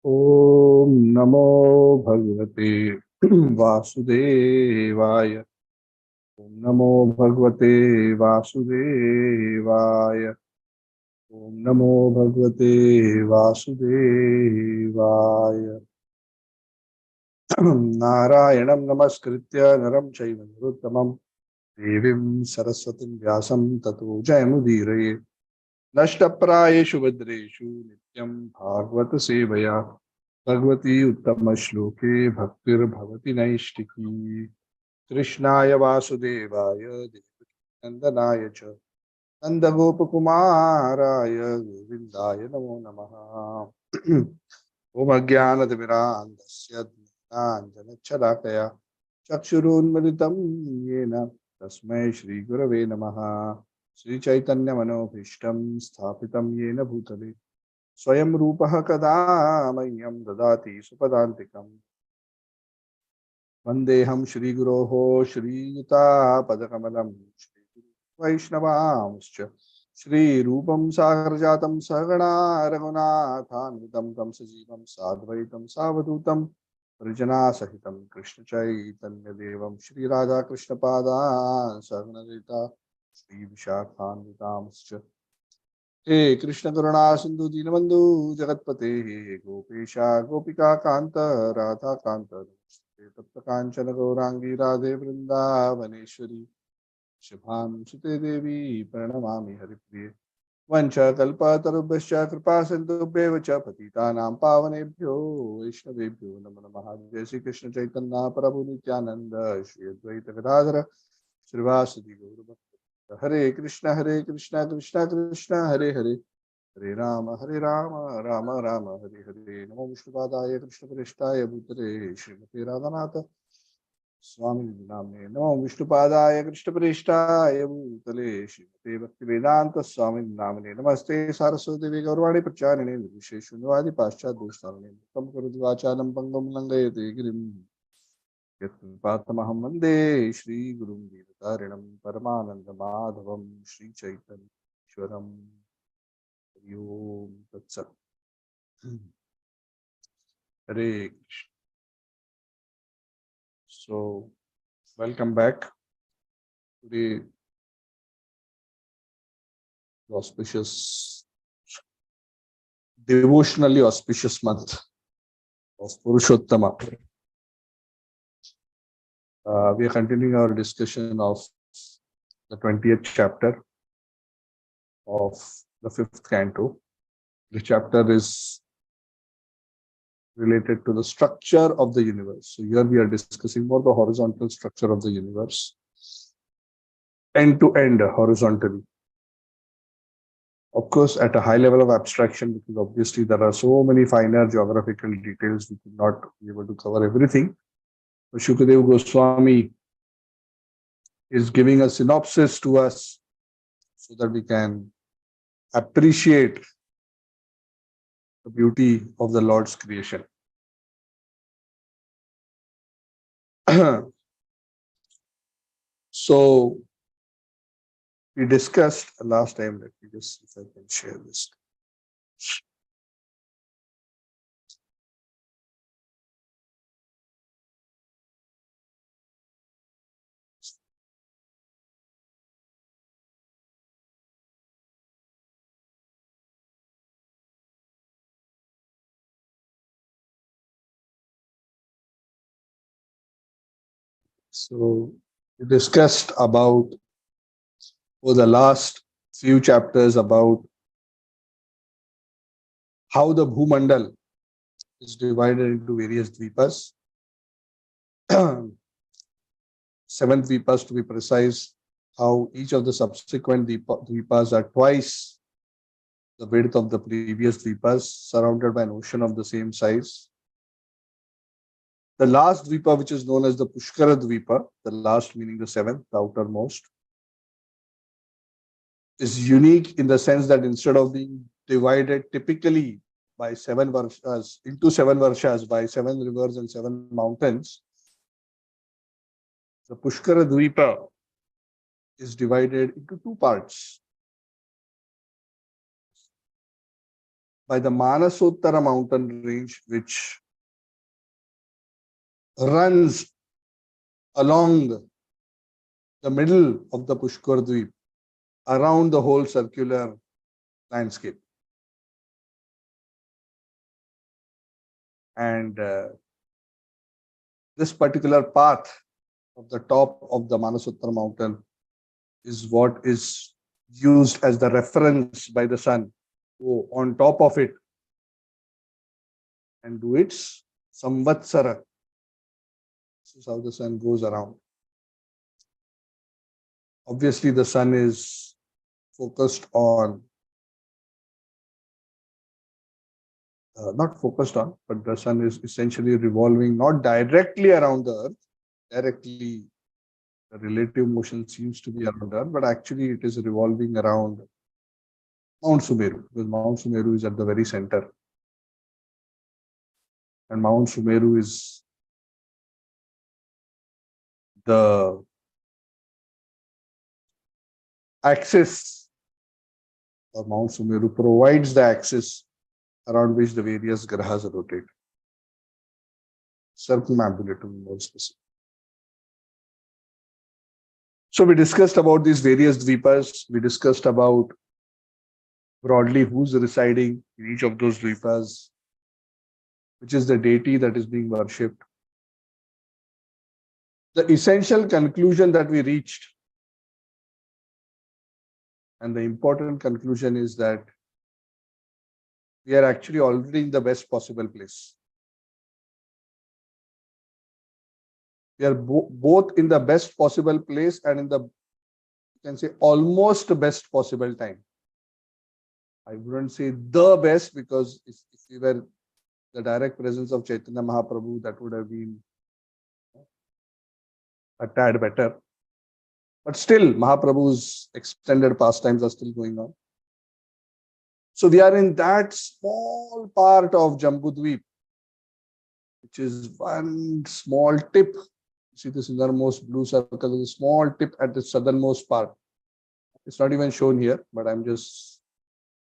ओम नमो भगवते वासुदेवाय। ओम नमो भगवते वासुदेवाय। ओम नमो भगवते वासुदेवाय। नारायणं नमस्कृत्य नरं चैव नरोत्तमं देवीं सरस्वतीं व्यासं ततो जयमुदीरये। नष्टप्रायेषु भद्रेषु नित्यं भागवत सेवया भगवती उत्तम श्लोके भक्तिर्भवति नैष्टिकी। कृष्णाय वासुदेवाय देवकीनंदनाय च नन्दगोपकुमाराय गोविन्दाय नमो नमः। ओम अज्ञानतिमिरान्धस्य ज्ञानाञ्जनशलाकया चक्षुरुन्मिलितं येन तस्मै श्रीगुरवे नमः। श्रीचैतन्यमनोभीष्टं स्थापितं येन भूतले स्वयं रूपः कदा मह्यं ददाति सुपदान्तिकम्। वन्देऽहं श्रीगुरोः श्रीयुतापदकमलं श्रीवैष्णवांश्च श्रीरूपं सागरजातं सहगणा रघुनाथान्वितं तं सजीवं साद्वैतं सावधूतं परिजनासहितं कृष्णचैतन्यदेवं श्रीराधाकृष्णपादान् सहगणललिता श्रीविशाखान्वितांश्च हे कृष्ण करुणा सिंधु दीनबंधु जगतपते हे गोपेशा गोपिका कांत राधा कांत तप्त कांचन गौरांगी राधे वृंदावनेश्वरी शुभां सुते देवी प्रणमामि हरिप्रिये। वंश कल्पतरुभ्यश्च कृपा सिन्धुभ्येव च पतितानां पावनेभ्यो वैष्णवेभ्यो नमो नमः। जय श्री कृष्ण चैतन्य प्रभु नित्यानंद श्री अद्वैत गदाधर श्रीवासदि गौरभक्त हरे कृष्ण कृष्ण कृष्ण हरे हरे हरे राम राम राम हरे हरे। नमो विष्णुपादाय कृष्णप्रेष्ठाय भूतले श्रीमते राधानाथ स्वामी नामे। नमो विष्णुपादाय कृष्णप्रेष्ठाय भूतले श्रीमते भक्तिवेदांत स्वामी नामने। नमस्ते सारस्वती देवी गौरवाणी प्रचारिणे निर्विशेष शून्यवादी पाश्चात्य देशतारिणे तम करुद्वाचालं पंगुं लंघयते गिरिं यत्कृपातमहं वन्दे श्रीगुरुं दीनतारिणं परमानन्दमाधवं श्रीचैतन्येश्वरम्। हरि ओम तत्सत्। हरे Krishna. So welcome back to the auspicious, devotionally auspicious month of Purushottama. We are continuing our discussion of the 20th chapter of the 5th canto. The chapter is related to the structure of the universe. So here we are discussing more the horizontal structure of the universe, end to end horizontally. Of course, at a high level of abstraction, because obviously there are so many finer geographical details, we could not be able to cover everything. But Shukadeva Goswami is giving a synopsis to us so that we can appreciate the beauty of the Lord's creation. So we discussed last time, let me just see if I can share this. So we discussed about, for the last few chapters, about how the Bhumandal is divided into various dvipas. 7 dvipas to be precise, how each of the subsequent dvipas are twice the width of the previous dvipas, surrounded by an ocean of the same size. The last dvipa, which is known as the Pushkara dvipa, the last meaning the 7th, the outermost, is unique in the sense that instead of being divided typically by 7 varshas, into 7 varshas, by 7 rivers and 7 mountains, the Pushkara dvipa is divided into 2 parts by the Manasottara mountain range, which runs along the middle of the Pushkar Dweep, around the whole circular landscape. And this particular path of the top of the Manasottara mountain is what is used as the reference by the sun. Go on top of it and do its samvatsara. This is how the sun goes around. Obviously, the sun is focused on, not focused on, but the sun is essentially revolving not directly around the earth. Directly, the relative motion seems to be around earth, but actually it is revolving around Mount Sumeru, because Mount Sumeru is at the very center. And Mount Sumeru is the axis, or Mount Sumeru provides the axis around which the various grahas rotate. Circumambulatum, more specific. So we discussed about these various dvipas. We discussed about broadly who's residing in each of those dvipas, which is the deity that is being worshipped. The essential conclusion that we reached, and the important conclusion, is that we are actually already in the best possible place. We are both in the best possible place and in the, you can say, almost best possible time. I wouldn't say the best, because if we were the direct presence of Chaitanya Mahaprabhu, that would have been a tad better. But still, Mahaprabhu's extended pastimes are still going on. So we are in that small part of Jambudweep, which is one small tip. You see this innermost blue circle is a small tip at the southernmost part. It's not even shown here, but I'm just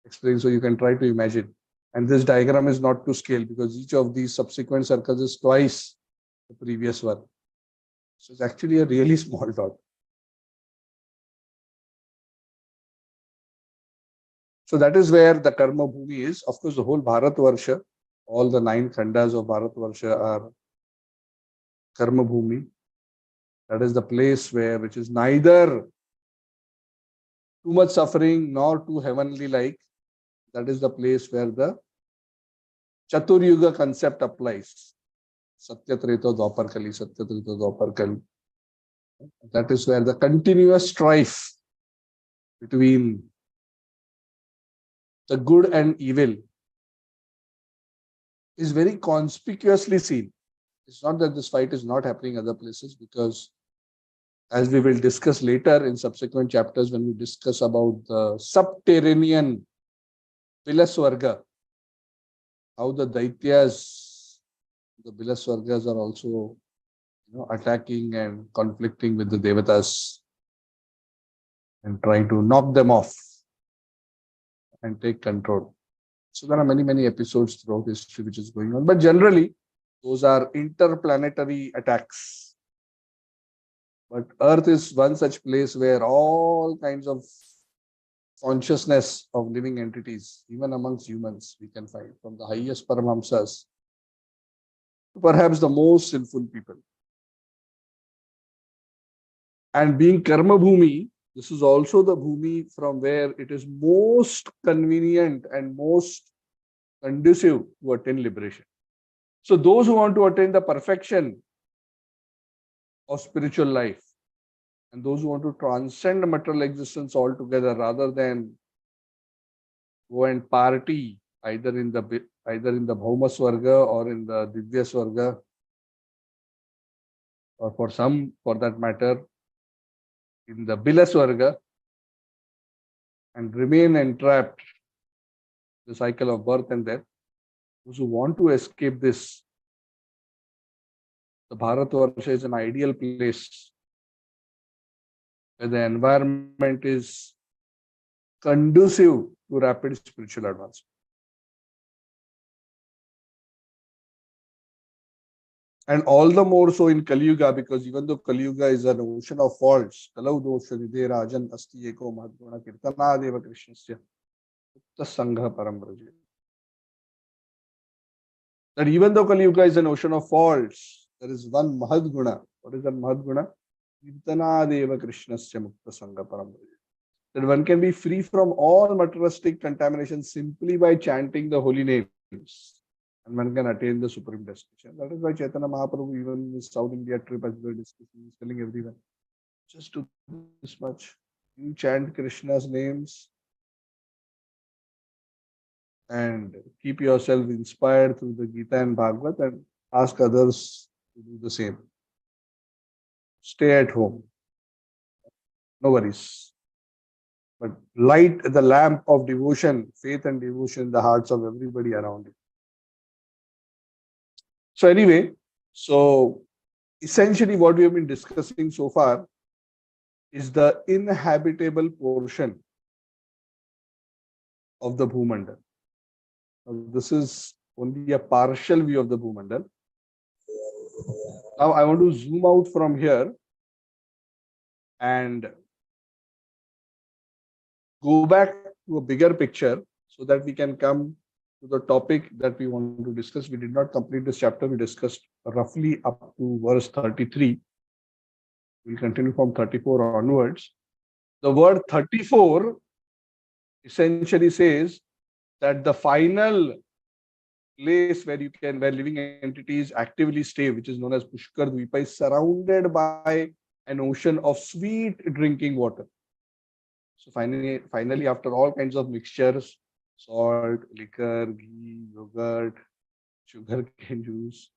explaining so you can try to imagine. And this diagram is not to scale, because each of these subsequent circles is twice the previous one. So it's actually a really small dot. So that is where the Karma Bhumi is. Of course, the whole Bharatvarsha, all the 9 khandas of Bharatvarsha are Karma Bhumi. That is the place which is neither too much suffering nor too heavenly like. That is the place where the Chaturyuga concept applies. Satya Treta Dwapar Kali, Satya Treta Dwapar Kali. That is where the continuous strife between the good and evil is very conspicuously seen. It's not that this fight is not happening other places, because as we will discuss later in subsequent chapters when we discuss about the subterranean Vilaswarga, how the Daityas, the Vilaswargas are also attacking and conflicting with the Devatas and trying to knock them off and take control. So there are many, many episodes throughout history which is going on. But generally, those are interplanetary attacks. But Earth is one such place where all kinds of consciousness of living entities, even amongst humans, we can find, from the highest Paramahamsas to perhaps the most sinful people. And being Karma Bhumi, this is also the Bhumi from where it is most convenient and most conducive to attain liberation. So those who want to attain the perfection of spiritual life, and those who want to transcend material existence altogether, rather than go and party either in the Bhauma Swarga or in the Divya Swarga, or for some, for that matter, in the Bila Swarga, and remain entrapped in the cycle of birth and death. Those who want to escape this, the Bharatvarsha is an ideal place where the environment is conducive to rapid spiritual advancement. And all the more so in Kali Yuga, because even though Kali Yuga is an ocean of faults, Kalau dosha nidhe rajan asti eko mahadguna kirtana deva krishnasya sangha parambraja. That even though Kali Yuga is an ocean of faults, there is one mahadguna. What is that mahadguna? Kirtana deva krishnasya mukta sangha parambraja. That one can be free from all materialistic contamination simply by chanting the holy names. And one can attain the supreme destination. That is why Chaitanya Mahaprabhu, even in his South India trip, as we were discussing, is telling everyone, just do this much. You chant Krishna's names and keep yourself inspired through the Gita and Bhagavad and ask others to do the same. Stay at home. No worries. But light the lamp of devotion, faith and devotion in the hearts of everybody around you. So anyway, so essentially what we have been discussing so far is the inhabitable portion of the Bhumandal. Now, this is only a partial view of the Bhumandal. Now I want to zoom out from here and go back to a bigger picture so that we can come to the topic that we want to discuss. We did not complete this chapter. We discussed roughly up to verse 33. We'll continue from 34 onwards. The word 34 essentially says that the final place where living entities actively stay, which is known as Pushkar Dvipa, is surrounded by an ocean of sweet drinking water. So finally, after all kinds of mixtures, salt, liquor, ghee, yogurt, sugar cane juice,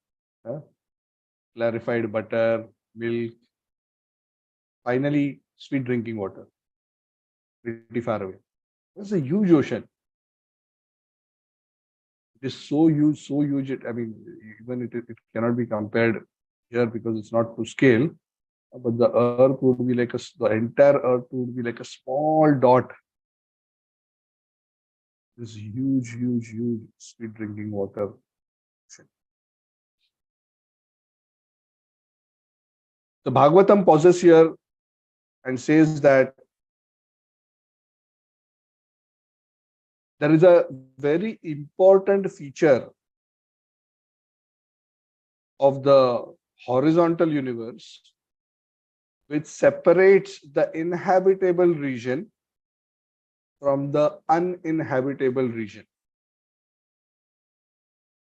clarified butter, milk, finally sweet drinking water, pretty far away. It's a huge ocean. It is so huge, so huge. Even it cannot be compared here because it's not to scale. But the earth would be like the entire earth would be like a small dot. This huge, huge, huge sweet drinking water. The Bhagavatam pauses here and says that there is a very important feature of the horizontal universe which separates the inhabitable region from the uninhabitable region.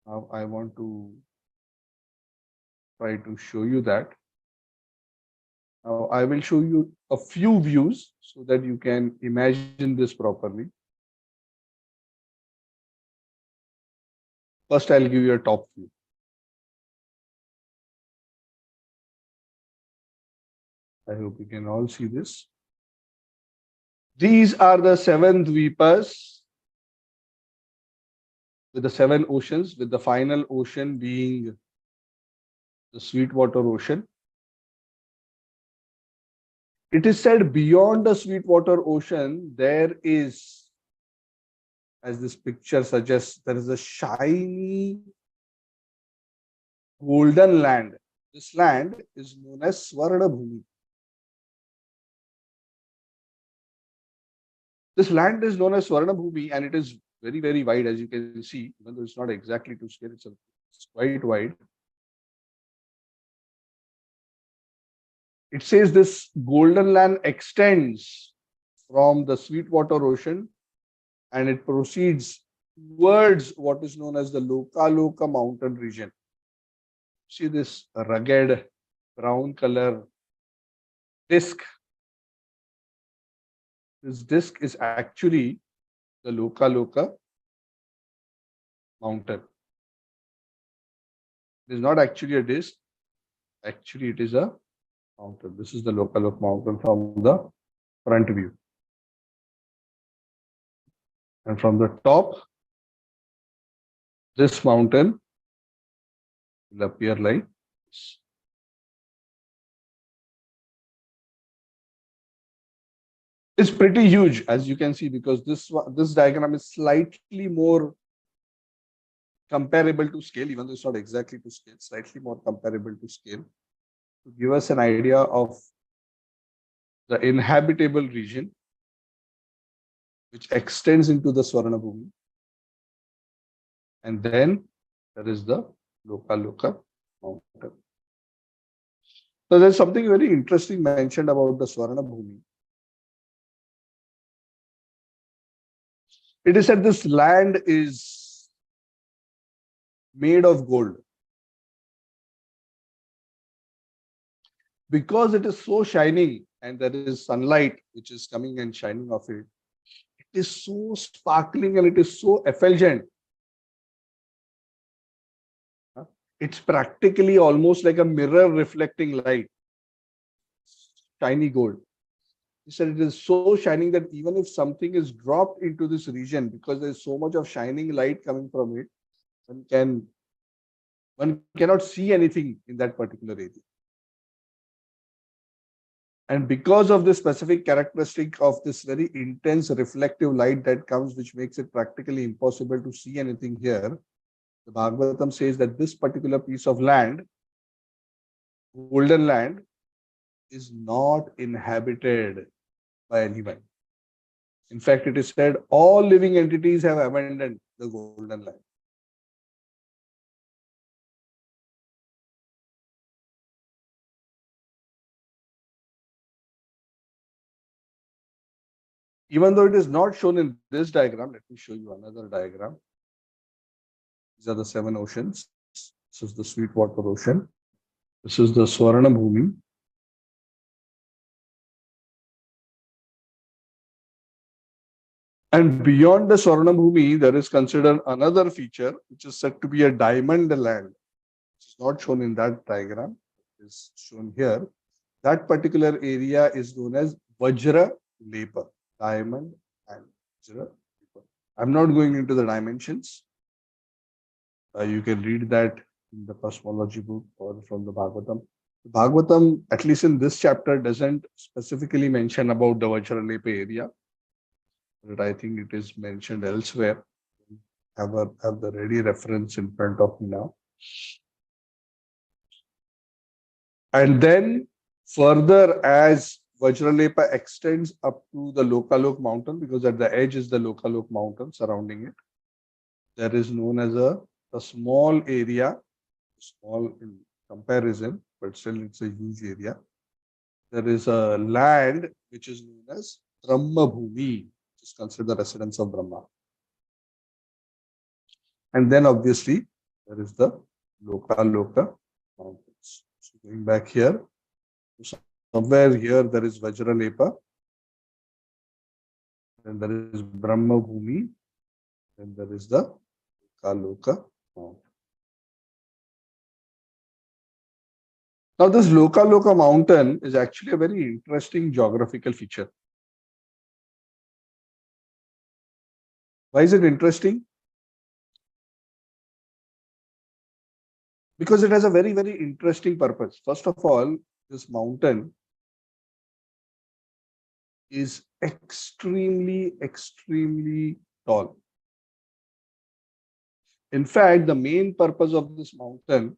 Now I want to try to show you that. Now I will show you a few views so that you can imagine this properly. First, I'll give you a top view. I hope you can all see this. These are the 7 dvipas with the 7 oceans, with the final ocean being the Sweetwater Ocean. It is said beyond the Sweetwater Ocean, there is, as this picture suggests, there is a shiny golden land. This land is known as Swarna Bhumi. This land is known as Swarna Bhumi and it is very, very wide, as you can see, even though it's not exactly to scale, it's quite wide. It says this golden land extends from the Sweetwater Ocean and it proceeds towards what is known as the Loka mountain region. See this rugged brown color disc. This disc is actually the Loka mountain. It is not actually a disc. Actually, it is a mountain. This is the Loka mountain from the front view. And from the top, this mountain will appear like this. It's pretty huge, as you can see, because this diagram is slightly more comparable to scale, even though it's not exactly to scale, slightly more comparable to scale, to give us an idea of the inhabitable region which extends into the Swarna Bhumi. And then there is the Loka mountain. So there's something very interesting mentioned about the Swarna Bhumi. It is said this land is made of gold. Because it is so shining and there is sunlight which is coming and shining off it, it is so sparkling and it is so effulgent. It's practically almost like a mirror reflecting light, shiny gold. He said it is so shining that even if something is dropped into this region, because there is so much of shining light coming from it, one cannot see anything in that particular area. And because of the specific characteristic of this very intense reflective light that comes, which makes it practically impossible to see anything here, the Bhagavatam says that this particular piece of land, golden land, is not inhabited by anyone. In fact, it is said all living entities have abandoned the golden land. Even though it is not shown in this diagram, let me show you another diagram. These are the 7 oceans. This is the Sweetwater Ocean. This is the Swarna Bhumi. And beyond the Swarna Bhumi, there is considered another feature, which is said to be a diamond land. Which is not shown in that diagram. It is shown here. That particular area is known as Vajra Lepa. Diamond and Vajra Lepa. I'm not going into the dimensions. You can read that in the Cosmology book or from the Bhagavatam. The Bhagavatam, at least in this chapter, doesn't specifically mention about the Vajralepa area, but I think it is mentioned elsewhere. Have the ready reference in front of me now. And then further, as Vajralepa extends up to the Lokalok mountain, because at the edge is the Lokalok mountain surrounding it, there is known as a small area, small in comparison, but still it's a huge area. There is a land which is known as Brahma Bhumi, which is considered the residence of Brahma. And then obviously there is the Loka mountains. So going back here, somewhere here there is Vajralepa, then there is Brahma Bhumi, then there is the Loka mountain. Now, this Loka mountain is actually a very interesting geographical feature. Why is it interesting? Because it has a very, very interesting purpose. First of all, this mountain is extremely, extremely tall. In fact, the main purpose of this mountain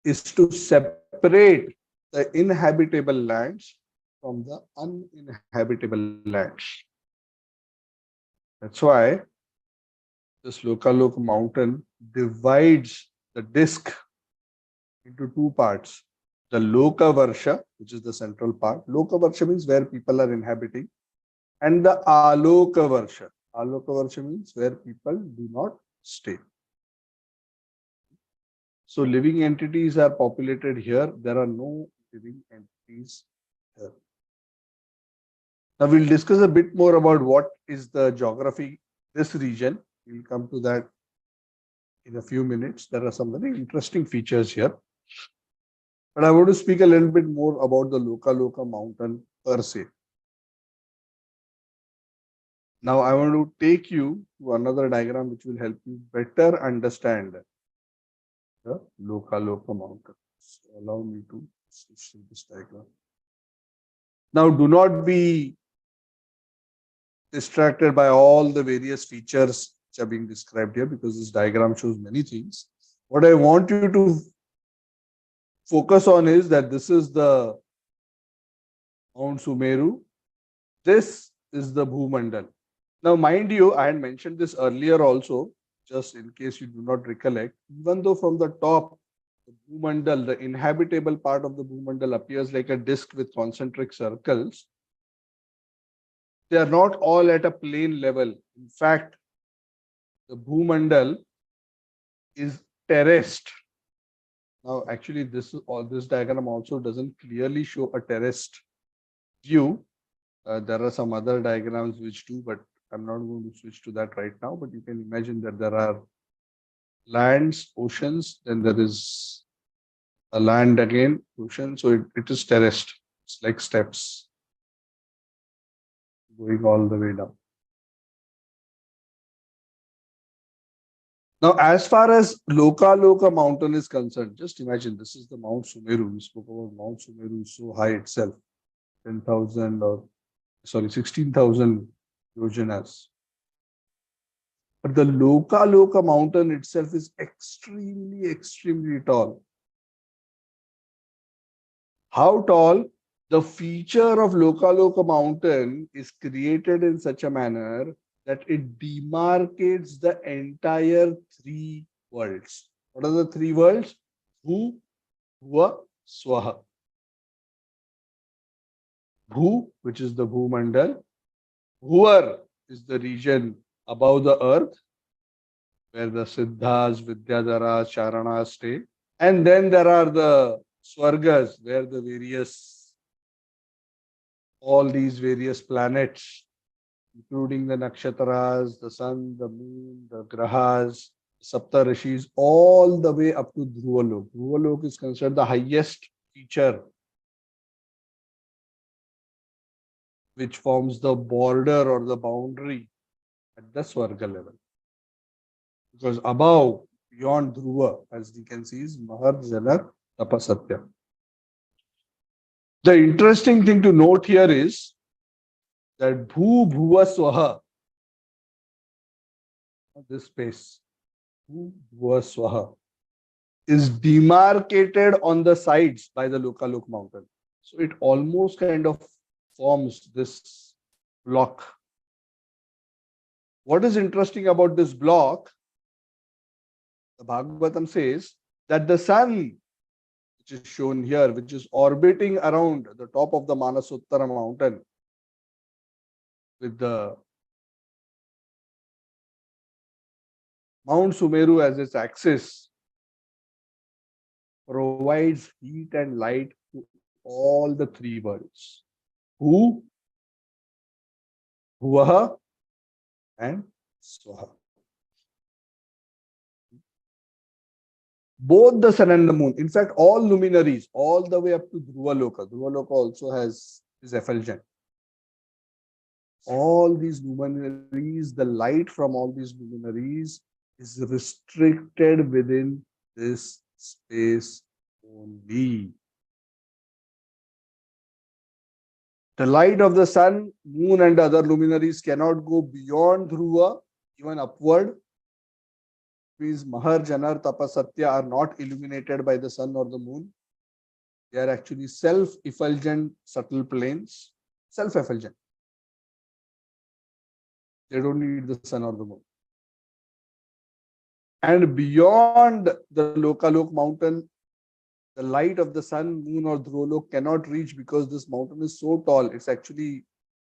is to separate the inhabitable lands from the uninhabitable lands. That's why this Loka mountain divides the disk into 2 parts. The Loka Varsha, which is the central part. Loka Varsha means where people are inhabiting. And the Aloka Varsha. Aloka Varsha means where people do not stay. So living entities are populated here. There are no living entities here. Now we'll discuss a bit more about what is the geography, this region. We'll come to that in a few minutes. There are some very interesting features here. But I want to speak a little bit more about the Loka mountain per se. Now I want to take you to another diagram which will help you better understand the Loka mountain. So allow me to see this diagram. Now do not be distracted by all the various features which which are being described here, because this diagram shows many things. What I want you to focus on is that this is the Mount Sumeru. This is the Bhumandal. Now, mind you, I had mentioned this earlier also, just in case you do not recollect. Even though from the top, the Bhumandal, the inhabitable part of the Bhumandal appears like a disk with concentric circles, they are not all at a plane level. In fact, the Bhumandal is terraced. Now, actually, this diagram also doesn't clearly show a terraced view. There are some other diagrams which do, but I'm not going to switch to that right now. But you can imagine that there are lands, oceans, then there is a land again, ocean. So it is terraced. It's like steps going all the way down. Now, as far as Loka mountain is concerned, just imagine this is the Mount Sumeru. We spoke about Mount Sumeru is so high itself, 10,000 or sorry, 16,000 yojanas. But the Loka mountain itself is extremely tall. How tall? The feature of Loka mountain is created in such a manner that it demarcates the entire three worlds. What are the three worlds? Bhu, Bhuva, Swaha. Bhu, which is the Bhumandal. Bhuvar is the region above the earth, where the Siddhas, Vidyadharas, Charanas stay. And then there are the Swargas, where all these various planets, including the Nakshatras, the sun, the moon, the Grahas, Sapta Rishis, all the way up to Dhruvalok. Dhruvalok is considered the highest feature, which forms the border or the boundary at the Swarga level. Because above, beyond Dhruva, as we can see, is Mahar Janar Tapasatya. The interesting thing to note here is that Bhu Bhuva Swaha, this space, Bhu Bhuva Swaha, is demarcated on the sides by the Lokalok mountain. So it almost kind of forms this block. What is interesting about this block? The Bhagavatam says that the sun, which is shown here, which is orbiting around the top of the Manasottara mountain with the Mount Sumeru as its axis, provides heat and light to all the three worlds. Bhu, Bhuvaha, and Swaha. Both the sun and the moon, in fact, all luminaries, all the way up to Dhruvaloka. Dhruvaloka also has his effulgence. All these luminaries, the light from all these luminaries is restricted within this space only. The light of the sun, moon, and other luminaries cannot go beyond Dhruva, even upward. Means Mahar, Janar, Tapasatya are not illuminated by the sun or the moon. They are actually self-effulgent subtle planes, self-effulgent. They don't need the sun or the moon. And beyond the Lokalok mountain, the light of the sun, moon, or Dhrolok cannot reach because this mountain is so tall. It's actually,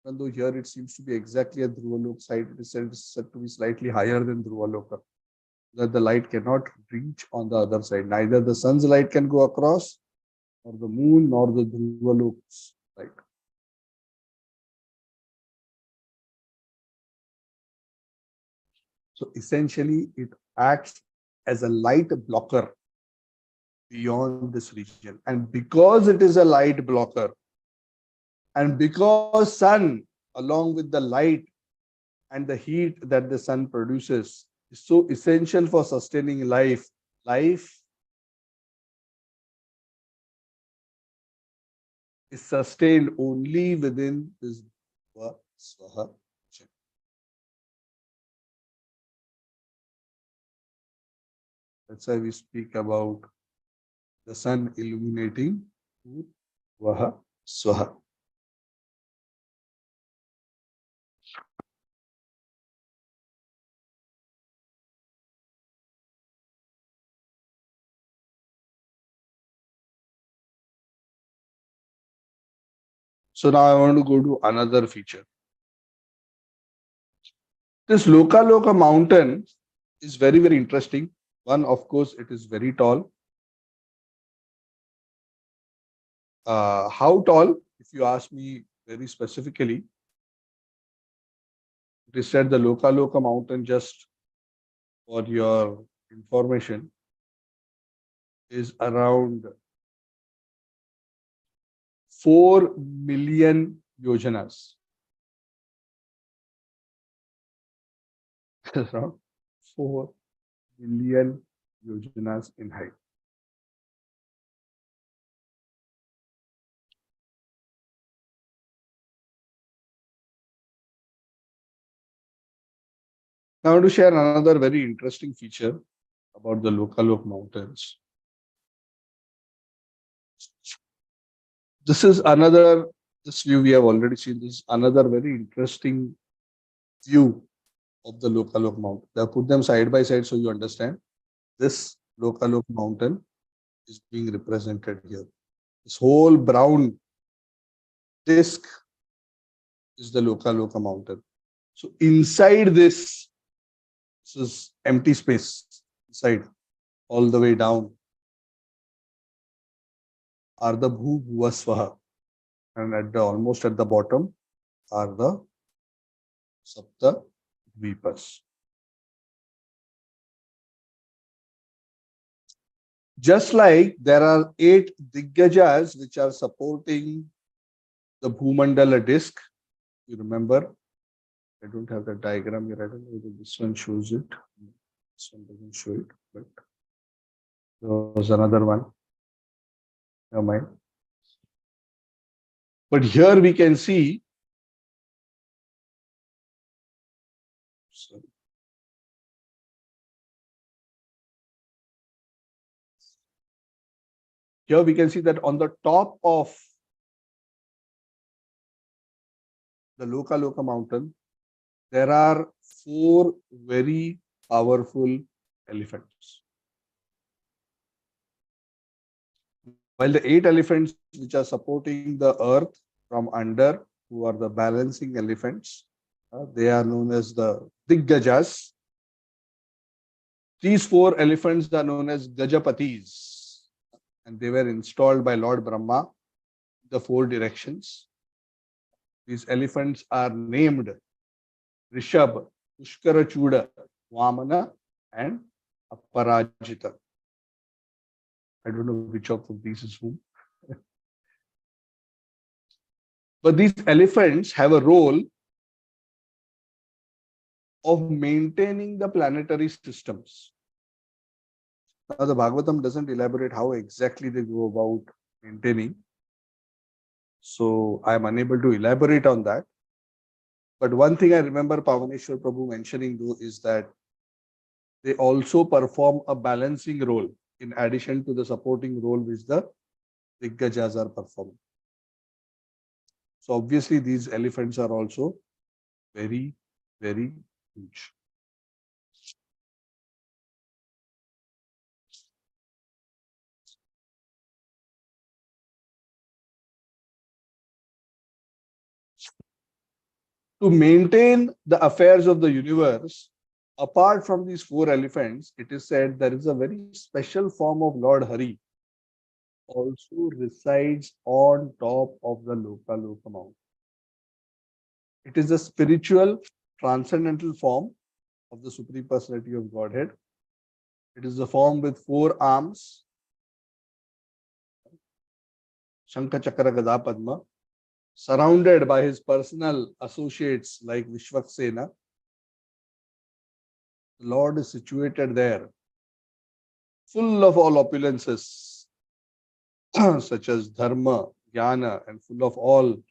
even though here it seems to be exactly at Dhrolok side, it is said to be slightly higher than Dhruvaloka, that the light cannot reach on the other side. Neither the sun's light can go across, nor the moon, nor the Dhruvalok's light. So essentially, it acts as a light blocker beyond this region. And because it is a light blocker, and because sun, along with the light and the heat that the sun produces, is so essential for sustaining life, life is sustained only within this Swaha. That's why we speak about the sun illuminating Vaha Swaha. So now I want to go to another feature. This Loka Loka mountain is very, very interesting. One, of course, it is very tall. How tall? If you ask me very specifically, it is said the Loka Loka mountain, just for your information, is around 4 million yojanas. Around 4 million yojanas in height. Now I want to share another very interesting feature about the Lokalok mountains. This is another, this view we have already seen. This is another very interesting view of the Lokalok mountain. I put them side by side so you understand. This Lokalok mountain is being represented here. This whole brown disk is the Loka mountain. So inside this is empty space inside, all the way down are the Bhu Bhuvasvaha, and at the almost at the bottom are the Sapta Dvipas. Just like there are 8 Diggajas which are supporting the Bhumandala disk, you remember? I don't have the diagram here. I don't know whether this one shows it. This one doesn't show it, but there was another one. Never mind. But here we can see. Sorry. Here we can see that on the top of the Loka mountain, there are 4 very powerful elephants. While the 8 elephants which are supporting the earth from under, who are the balancing elephants, they are known as the Diggajas. These 4 elephants are known as Gajapatis, and they were installed by Lord Brahma in the 4 directions. These elephants are named Rishab, Pushkara Chuda, Vamana, and Aparajita. I don't know which of these is whom. But these elephants have a role of maintaining the planetary systems. Now, the Bhagavatam doesn't elaborate how exactly they go about maintaining. So, I am unable to elaborate on that. But one thing I remember Pavaneshwar Prabhu mentioning though is that they also perform a balancing role in addition to the supporting role which the Diggajas are performing. So obviously these elephants are also very, very huge. To maintain the affairs of the universe, apart from these 4 elephants, it is said there is a very special form of Lord Hari also resides on top of the Loka mountain. It is a spiritual, transcendental form of the Supreme Personality of Godhead. It is a form with 4 arms, Shankha Chakra Gada Padma, surrounded by his personal associates like Vishwaksena. The Lord is situated there, full of all opulences, such as Dharma, Jnana, and full of all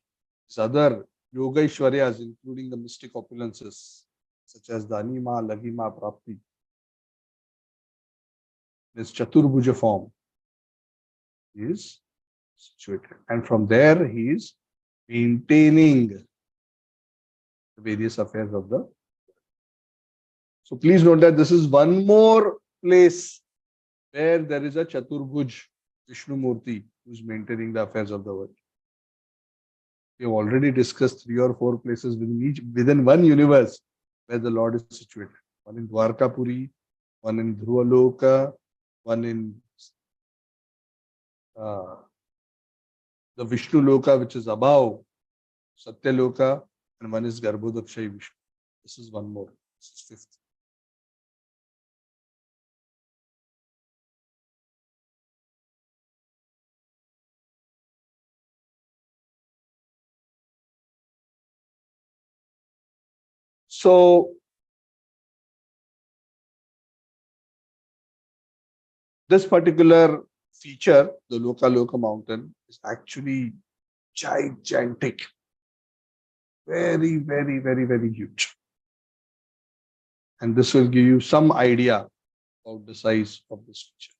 his other Yoga Ishwaryas, including the mystic opulences, such as the Anima, Laghima, Prapti. this Chaturbhuja form, he is situated. And from there, he is maintaining the various affairs of the. So please note that this is one more place where there is a Chaturbhuj Vishnu Murti who is maintaining the affairs of the world. We have already discussed 3 or 4 places within one universe where the Lord is situated. One in Dwarkapuri, one in Dhruvaloka, one in the Vishnu Loka, which is above Satyaloka, and one is Garbhodakshayi Vishnu. This is one more. This is 5th. So this particular feature, the Loka mountain, is actually gigantic. Very, very, very, very huge. And this will give you some idea about the size of this feature.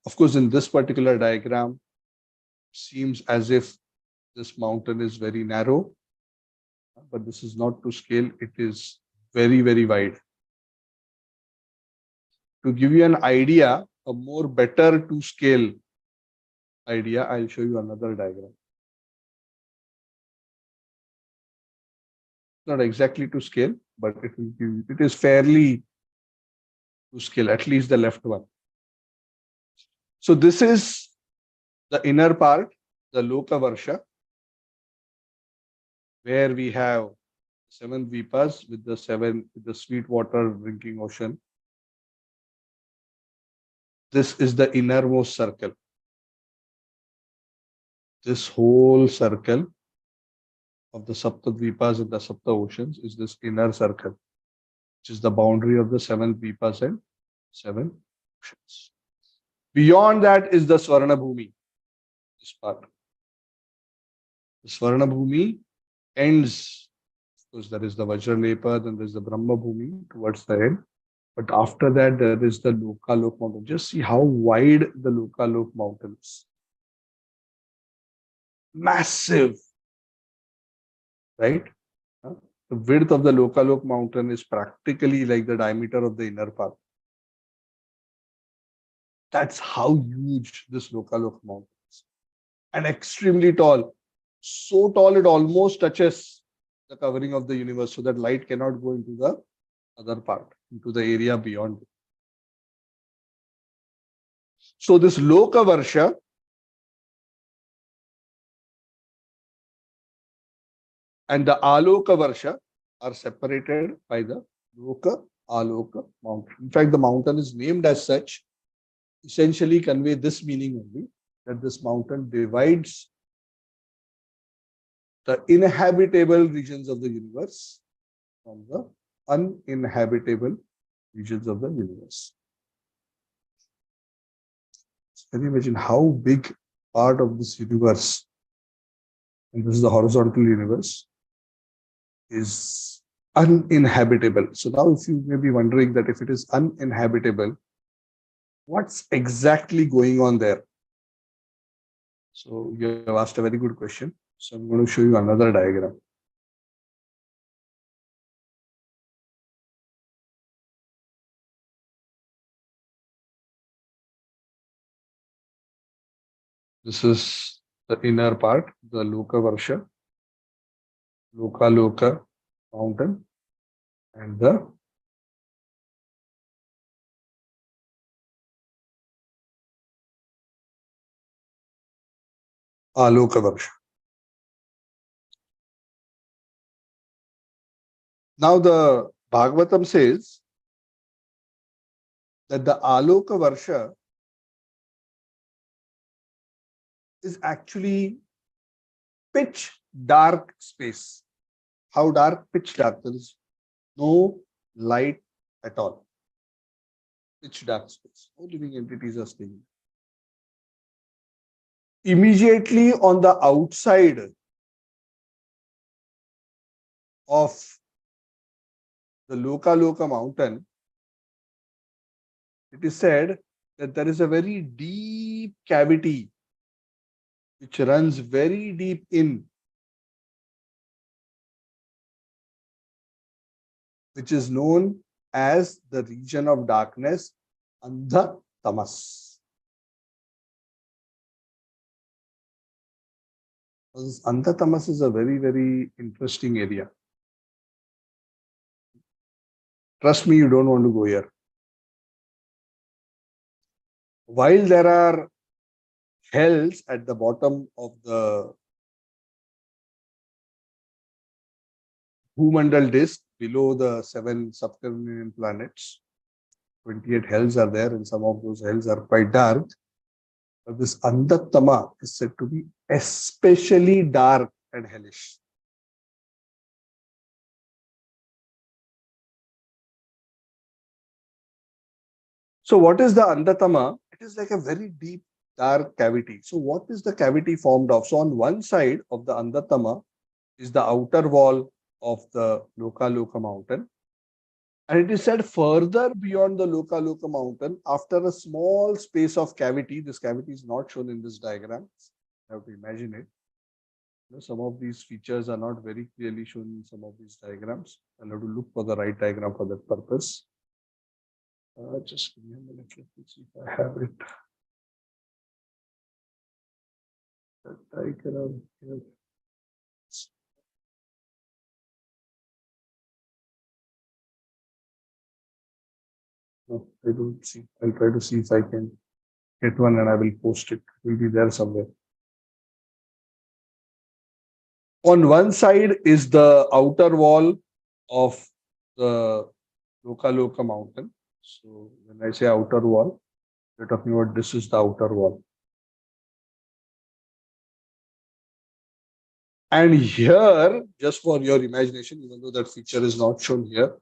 Of course, in this particular diagram, it seems as if this mountain is very narrow, but this is not to scale. It is very, very wide. To give you an idea, a more better to scale idea, I'll show you another diagram. Not exactly to scale, but it will give you, it is fairly to scale, at least the left one. So this is the inner part, the Loka Varsha, where we have 7 Dvipas with the sweet water drinking ocean. This is the innermost circle. This whole circle of the Sapta Dvipas and the Sapta oceans is this inner circle, which is the boundary of the 7 Dvipas and 7 oceans. Beyond that is the Swarna Bhumi, this part. The Swarna Bhumi ends, because there is the Vajralepa, then there's the Brahma Bhumi towards the end. But after that, there is the Lokalok mountain. Just see how wide the Lokalok mountain is. Massive, right? The width of the Lokalok mountain is practically like the diameter of the inner part. That's how huge this Lokalok mountain is. And extremely tall. So tall it almost touches the covering of the universe, so that light cannot go into the other part, into the area beyond it. So this Loka Varsha and the Aloka Varsha are separated by the Loka Aloka mountain. In fact, the mountain is named as such, essentially convey this meaning only, that this mountain divides the inhabitable regions of the universe from the uninhabitable regions of the universe. Can you imagine how big part of this universe, and this is the horizontal universe, is uninhabitable? So now if you may be wondering that if it is uninhabitable, what's exactly going on there? So you have asked a very good question. So I'm going to show you another diagram. This is the inner part, the Loka Varsha, Loka mountain, and the Aloka Varsha. Now the Bhagavatam says that the Aloka Varsha is actually pitch dark space. How dark? Pitch dark. There is no light at all. Pitch dark space. No living entities are staying. Immediately on the outside of the Loka mountain, It is said that there is a very deep cavity which runs very deep in, which is known as the region of darkness, Andha Tamas. This Andha Tamas is a very, very interesting area. Trust me, you don't want to go here. While there are hells at the bottom of the Bhumandal disk below the 7 subterranean planets, 28 hells are there, and some of those hells are quite dark. But this Andattama is said to be especially dark and hellish. So, what is the Andattama? It is like a very deep, dark cavity. So, what is the cavity formed of? So, on one side of the Andattama is the outer wall of the Loka mountain. And it is said further beyond the Loka mountain, after a small space of cavity, this cavity is not shown in this diagram. You have to imagine it. Some of these features are not very clearly shown in some of these diagrams. I'll have to look for the right diagram for that purpose. Just give me a minute. Let me see if I have it. That diagram here. No, I don't see. I'll try to see if I can get one and I will post it. It will be there somewhere. On one side is the outer wall of the Loka mountain. So when I say outer wall, we're talking about this is the outer wall. And here, just for your imagination, even though that feature is not shown here,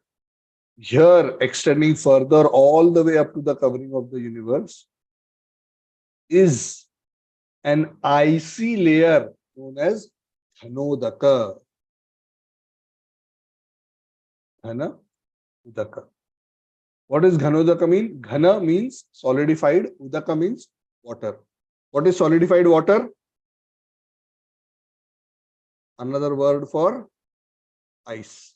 here extending further all the way up to the covering of the universe is an icy layer known as Dhanodaka. Dhanodaka. What does Ghanodaka mean? Ghana means solidified, Udaka means water. What is solidified water? Another word for ice.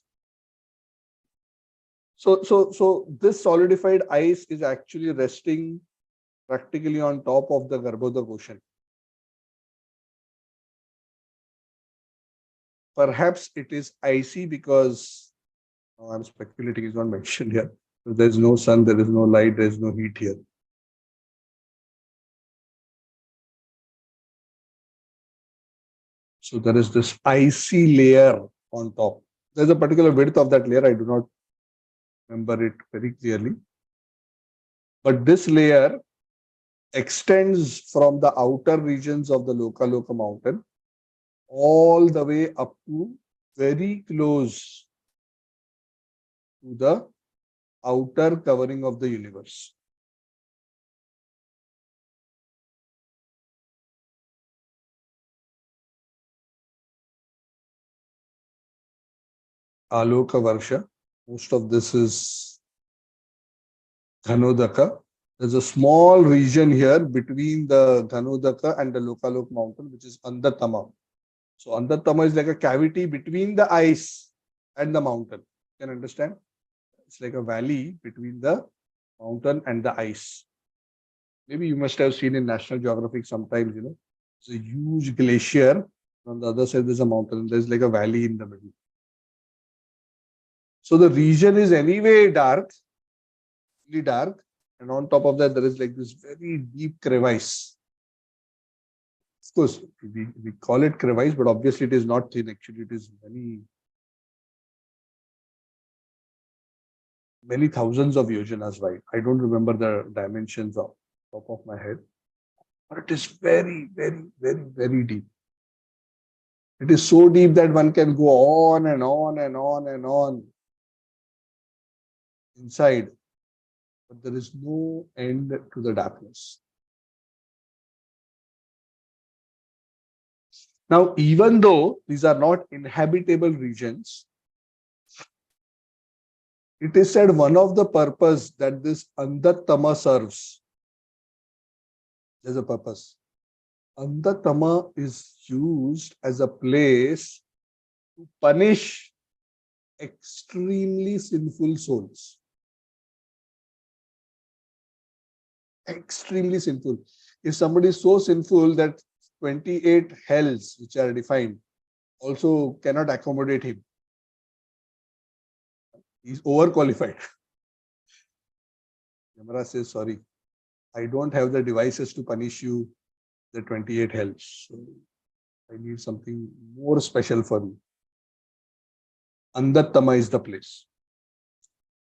So this solidified ice is actually resting practically on top of the Garbhodak ocean. Perhaps it is icy because I'm speculating, it's not mentioned here. So there's no sun, there is no light, there is no heat here. So there is this icy layer on top. There's a particular width of that layer. I do not remember it very clearly. But this layer extends from the outer regions of the Loka mountain all the way up to very close to the outer covering of the universe. Aloka Varsha. Most of this is Dhanodaka. There's a small region here between the Dhanodaka and the Loka mountain, which is Andattama. So Andattama is like a cavity between the ice and the mountain. You can understand? It's like a valley between the mountain and the ice. Maybe you must have seen in National Geographic sometimes, it's a huge glacier. On the other side, there's a mountain. There's like a valley in the middle. So the region is anyway dark, really dark. And on top of that, there is like this very deep crevice. Of course, we call it crevice, but obviously it is not thin. Actually, it is many thousands of yojanas wide. I don't remember the dimensions off top of my head, but it is very, very, very, very deep. It is so deep that one can go on and on and on and on inside, but there is no end to the darkness. Now, even though these are not inhabitable regions, It is said one of the purpose that this Andatama serves. There's a purpose. Andatama is used as a place to punish extremely sinful souls. Extremely sinful. If somebody is so sinful that 28 hells, which are defined, also cannot accommodate him, he's overqualified. Yamara says, sorry, I don't have the devices to punish you the 28 hells. So I need something more special for you. Andattama is the place.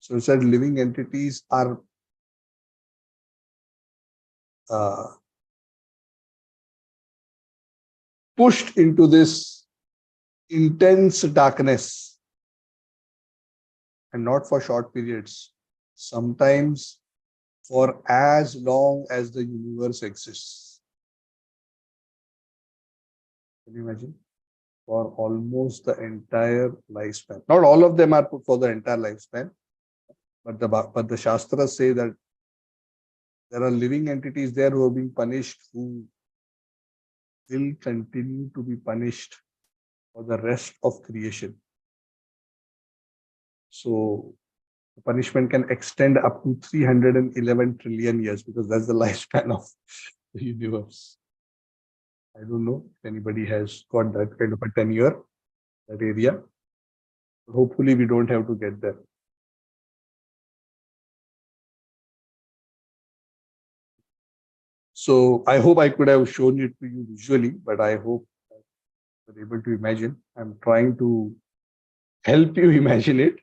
So he said living entities are pushed into this intense darkness, and not for short periods, sometimes for as long as the universe exists. Can you imagine? For almost the entire lifespan. Not all of them are put for the entire lifespan, but the Shastras say that there are living entities there who are being punished, who will continue to be punished for the rest of creation. So the punishment can extend up to 311 trillion years, because that's the lifespan of the universe. I don't know if anybody has got that kind of a tenure, that area. Hopefully we don't have to get there. So I hope I could have shown it to you visually, but I hope you're able to imagine. I'm trying to help you imagine it.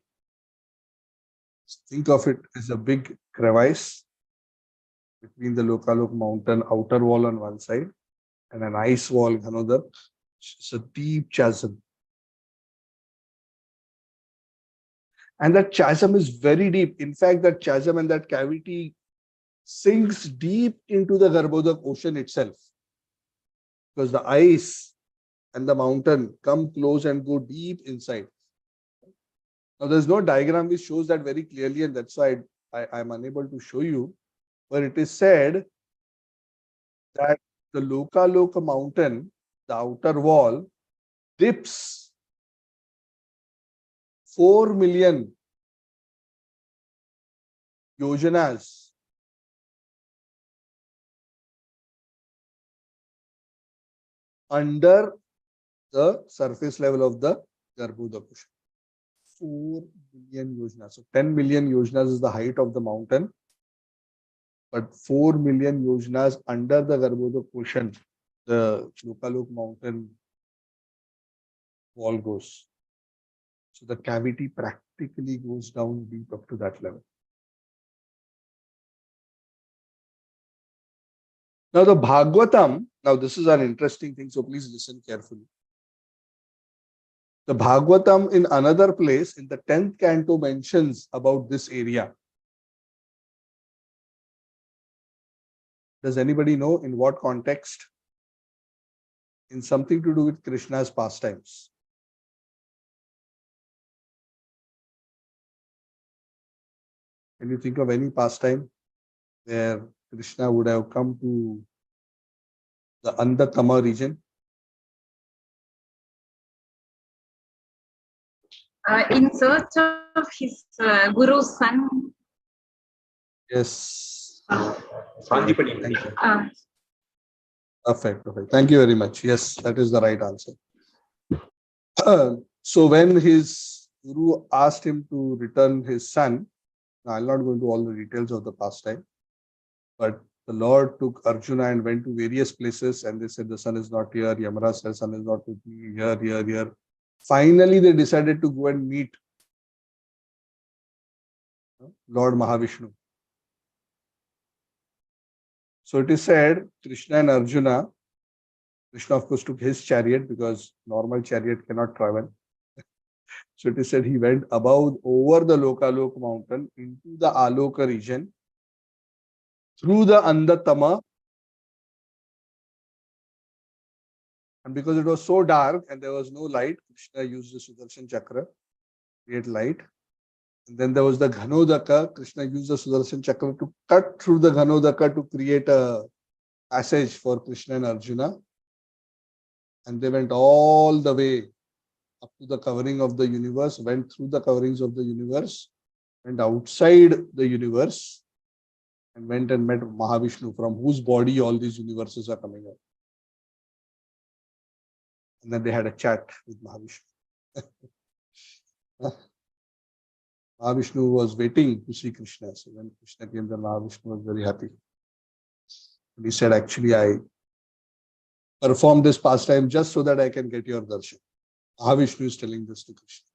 Think of it as a big crevice between the Lokalok mountain outer wall on one side and an ice wall on another. It's a deep chasm. And that chasm is very deep. In fact, that chasm and that cavity sinks deep into the Garbhodak ocean itself. Because the ice and the mountain come close and go deep inside. Now, there's no diagram which shows that very clearly, and that's why I'm unable to show you. But it is said that the Loka mountain, the outer wall, dips 4 million yojanas under the surface level of the Garbhodak ocean. 4 million yojanas. So 10 million yojanas is the height of the mountain, but 4 million yojanas under the Garbhodak ocean, the Lokalok mountain wall goes. So the cavity practically goes down deep up to that level. Now the Bhagavatam, now this is an interesting thing, so please listen carefully. The Bhagavatam in another place, in the 10th canto, mentions about this area. Does anybody know in what context? In something to do with Krishna's pastimes. Can you think of any pastime where Krishna would have come to the Andatama region? In search of his guru's son. Yes. Sanjipani. Thank you. Perfect. Thank you very much. Yes, that is the right answer. So when his guru asked him to return his son, now I'll not go into all the details of the pastime, but the Lord took Arjuna and went to various places, and they said the son is not here. Yamara says son is not with me. Here. Finally, they decided to go and meet Lord Mahavishnu. So it is said, Krishna and Arjuna, Krishna of course took his chariot because normal chariot cannot travel. So it is said he went over the Lokalok mountain into the Aloka region through the Andatama. And because it was so dark and there was no light, Krishna used the Sudarshan Chakra to create light. And then there was the Ghanodaka. Krishna used the Sudarshan Chakra to cut through the Ghanodaka to create a passage for Krishna and Arjuna. And they went all the way up to the covering of the universe, went through the coverings of the universe, went outside the universe, and went and met Mahavishnu, from whose body all these universes are coming out. And then they had a chat with Mahavishnu. Mahavishnu was waiting to see Krishna. So when Krishna came, then Mahavishnu was very happy. And he said, actually, I perform this pastime just so that I can get your darshan. Mahavishnu is telling this to Krishna.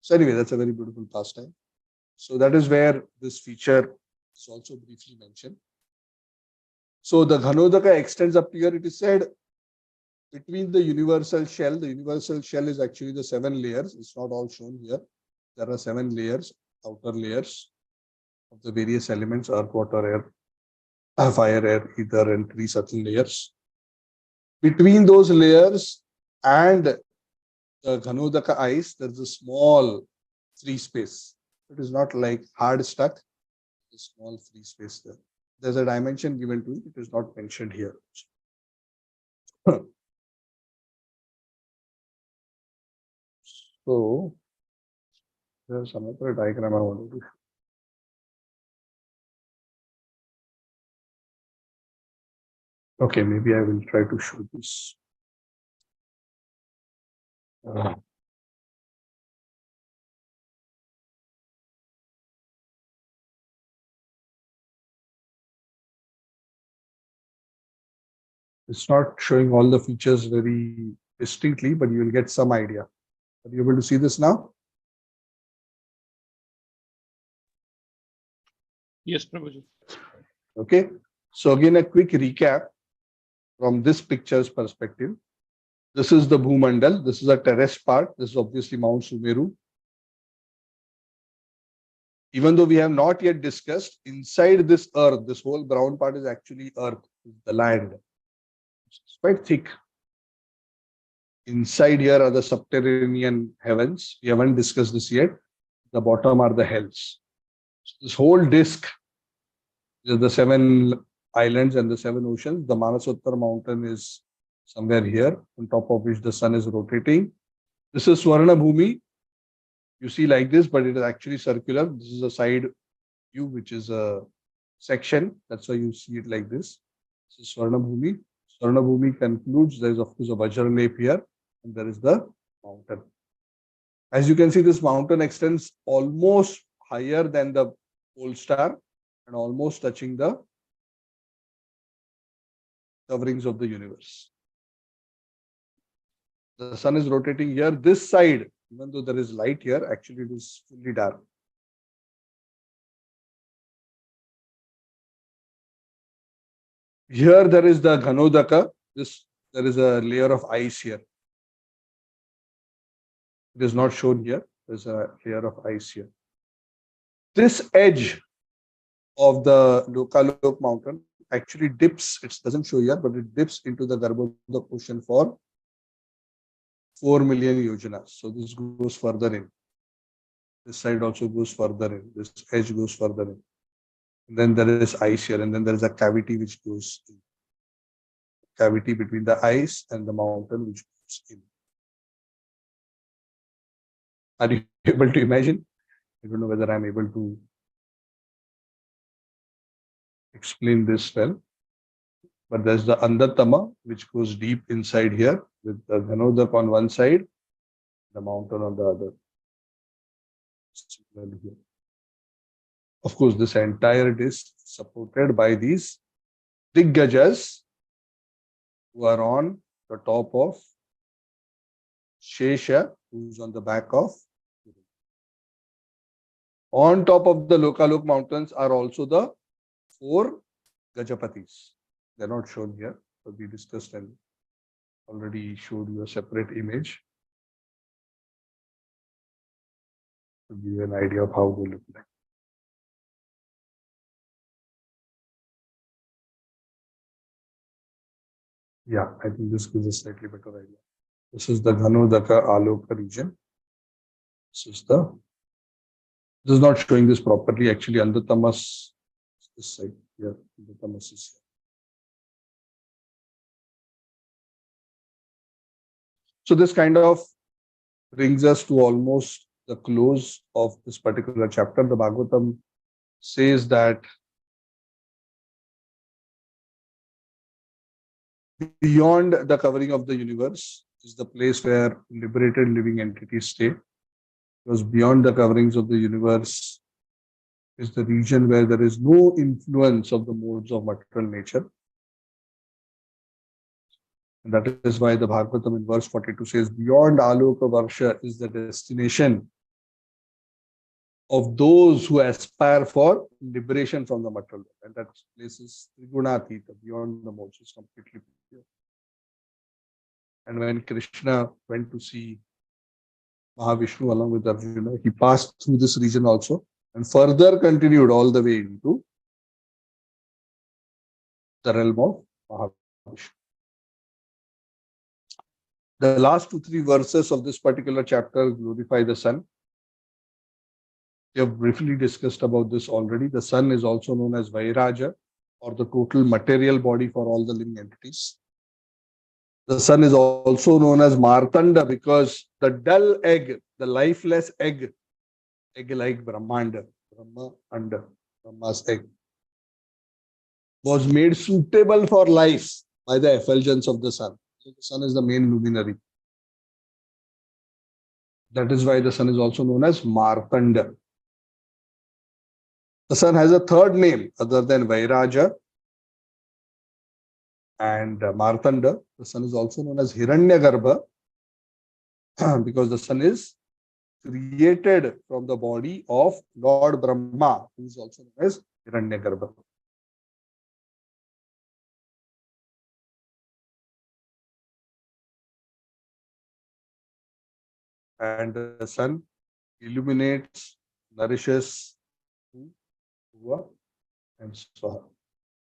So anyway, that's a very beautiful pastime. So that is where this feature is also briefly mentioned. So the Ghanodaka extends up here. It is said between the universal shell is actually the 7 layers. It's not all shown here. There are 7 layers, outer layers of the various elements: earth, water, air, fire, air, ether, and 3 certain layers. Between those layers and the Ghanodaka ice, there's a small free space. It is not like hard stuck. A small free space there. There's a dimension given to it. It is not mentioned here. So there's another diagram I want to do. Okay, maybe I will try to show this. It's not showing all the features very distinctly, but you will get some idea. Are you able to see this now? Yes, Prabhuji. Okay. So again, a quick recap from this picture's perspective. This is the Bhumandal. This is a terrace part. This is obviously Mount Sumeru. Even though we have not yet discussed, inside this earth, this whole brown part is actually earth, the land. It's quite thick. Inside here are the subterranean heavens. We haven't discussed this yet. The bottom are the hells. So this whole disk is the 7 islands and the 7 oceans. The Manasottar mountain is somewhere here, on top of which the sun is rotating. This is Swarna Bhumi. You see like this, but it is actually circular. This is a side view, which is a section. That's why you see it like this. This is Swarna Bhumi. Swarna Bhumi concludes. There is, of course, a Vajra lake here, and there is the mountain. As you can see, this mountain extends almost higher than the pole star and almost touching the coverings of the universe. The sun is rotating here. This side, even though there is light here, actually it is fully dark. Here there is the Ghanodaka. There is a layer of ice here. It is not shown here. There's a layer of ice here. This edge of the Lokalok mountain actually dips. It doesn't show here, but it dips into the Garbhodak ocean for 4 million yojanas. So this goes further in. This side also goes further in. This edge goes further in. And then there is ice here, and then there is a cavity which goes in. Cavity between the ice and the mountain which goes in. Are you able to imagine? I don't know whether I'm able to explain this well. But there's the Andatama, which goes deep inside here, with the Ganodak on one side, the mountain on the other. Of course, this entire disk is supported by these Diggajas, who are on the top of Shesha, who's on the back of. On top of the Lokalok mountains are also the 4 Gajapatis. They're not shown here, but we discussed and already showed you a separate image to give you an idea of how they look like. Yeah, I think this gives a slightly better idea. This is the Ghanodaka Aloka region. This is the This is not showing this properly. Actually, under tamas, this side here, under tamas is here. So this kind of brings us to almost the close of this particular chapter. The Bhagavatam says that beyond the covering of the universe is the place where liberated living entities stay. Because beyond the coverings of the universe is the region where there is no influence of the modes of material nature. And that is why the Bhagavatam in verse 42 says, beyond Aloka Varsha is the destination of those who aspire for liberation from the material world. And that place is Trigunatita, beyond the modes, is completely pure. And when Krishna went to see Mahavishnu along with Arjuna, he passed through this region also and further continued all the way into the realm of Mahavishnu. The last 2-3 verses of this particular chapter glorify the sun. We have briefly discussed about this already. The sun is also known as Vairaja, or the total material body for all the living entities. The sun is also known as Martanda because the dull egg, the lifeless egg like Brahmanda, Brahma's egg, was made suitable for life by the effulgence of the sun. So the sun is the main luminary. That is why the sun is also known as Martanda. The sun has a third name other than Vairaja and Martanda. The sun is also known as Hiranyagarbha because the sun is created from the body of Lord Brahma, who is also known as Hiranyagarbha. And the sun illuminates, nourishes Bhuva and Swaha.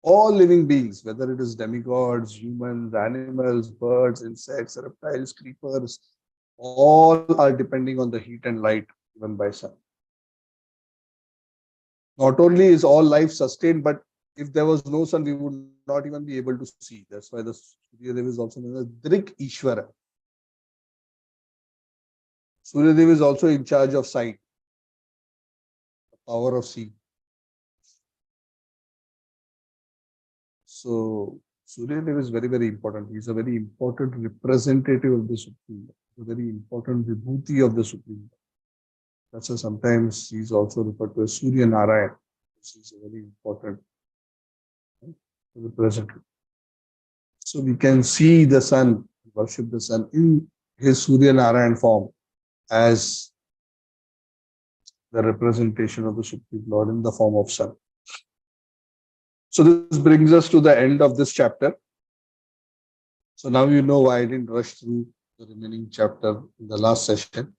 All living beings, whether it is demigods, humans, animals, birds, insects, reptiles, creepers, all are depending on the heat and light given by sun. Not only is all life sustained, but if there was no sun, we would not even be able to see. That's why the Surya Dev is also known as Drik Ishvara. Surya Dev is also in charge of sight, the power of seeing. So Surya Dev is very, very important. He is a very important representative of the Supreme Lord, a very important vibhuti of the Supreme Lord. That's why sometimes he is also referred to as Surya Narayan. This is a very important representative. So we can see the sun, worship the sun in his Surya Narayan form as the representation of the Supreme Lord in the form of sun. So this brings us to the end of this chapter. So now you know why I didn't rush through the remaining chapter in the last session.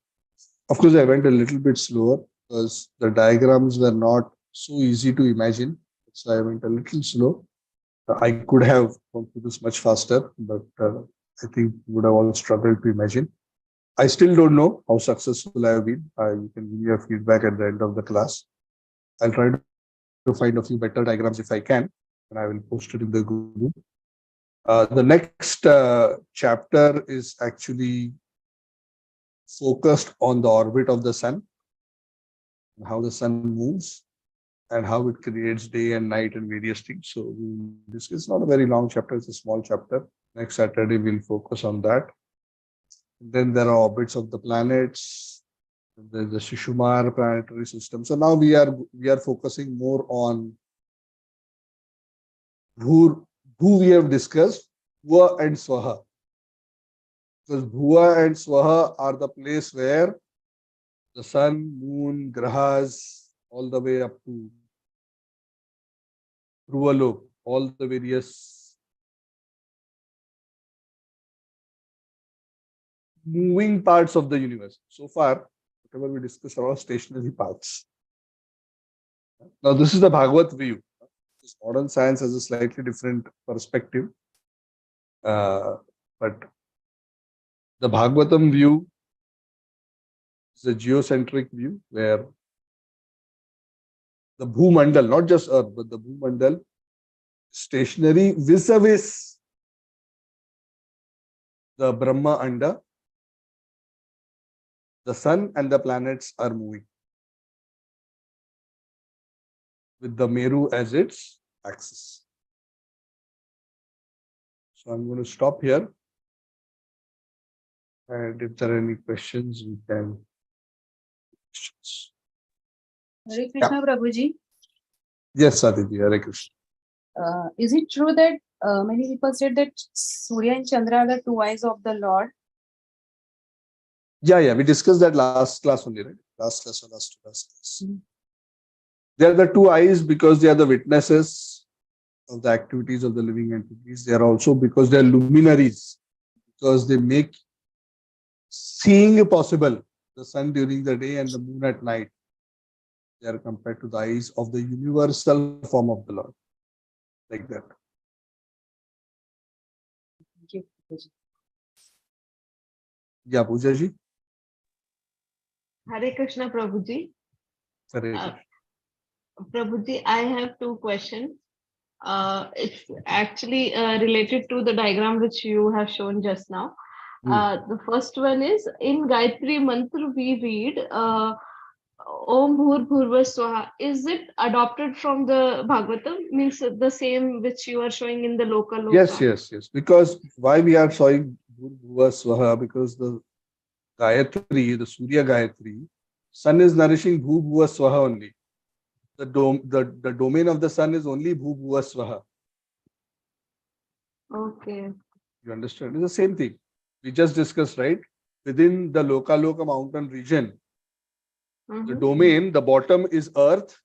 Of course, I went a little bit slower because the diagrams were not so easy to imagine. So I went a little slow. I could have gone through this much faster, but I think we would have all struggled to imagine. I still don't know how successful I have been. You can give me a feedback at the end of the class. I'll try to find a few better diagrams if I can, and I will post it in the group. The next chapter is actually focused on the orbit of the sun, how the sun moves, and how it creates day and night and various things. So this is not a very long chapter, it's a small chapter. Next Saturday, we'll focus on that. Then there are orbits of the planets. There's the Shishumar planetary system. So now we are focusing more on who we have discussed, Bhuva and Swaha. Because Bhuva and Swaha are the place where the sun, moon, grahas, all the way up to Dhruvalok, all the various moving parts of the universe. So far, whatever we discussed are all stationary parts. Now, this is the Bhagavat view. This modern science has a slightly different perspective. But the Bhagavatam view is a geocentric view where the Bhumandal, not just Earth, but the Bhumandal, stationary vis-a-vis the Brahma Anda, the sun and the planets are moving with the Meru as its axis. So I'm going to stop here. And if there are any questions, we can. Hare Krishna, Prabhuji. Yes, Aditi, Hare Krishna. Is it true that many people said that Surya and Chandra are the two eyes of the Lord? Yeah, we discussed that last class only, right? Last class or last class. They are the two eyes because they are the witnesses of the activities of the living entities. They are also because they are luminaries, because they make seeing possible. The sun during the day and the moon at night. They are compared to the eyes of the universal form of the Lord. Like that. Thank you, Prabhuji. Yeah, Pooja ji. Hare Krishna, Prabhuji. Hare Uh, Krishna. Prabhuji, I have two questions. It's actually related to the diagram which you have shown just now. The first one is in Gayatri Mantra we read Om Bhur Bhurva Swaha. Is it adopted from the Bhagavatam? Means the same which you are showing in the local Yes. Because why we are showing Bhurva Swaha? Because the Gayatri, the Surya Gayatri, sun is nourishing Bhurva Swaha only. The domain of the sun is only Bhurva Swaha. Okay. You understand? It's the same thing. We just discussed, right? Within the Loka mountain region, the domain, the bottom is earth,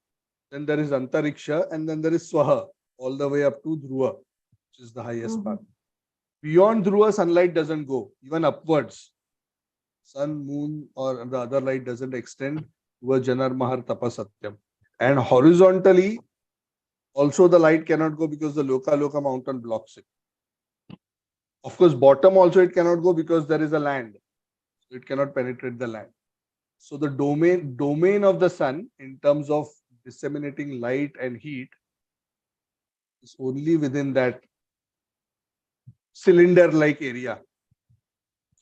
then there is Antariksha, and then there is Swaha, all the way up to Dhruva, which is the highest part. Beyond Dhruva, sunlight doesn't go, even upwards. Sun, moon, or the other light doesn't extend to a Janar Mahar Tapasatyam. And horizontally, also the light cannot go because the Loka mountain blocks it. Of course, bottom also it cannot go because there is a land. So it cannot penetrate the land. So the domain of the sun in terms of disseminating light and heat is only within that cylinder-like area,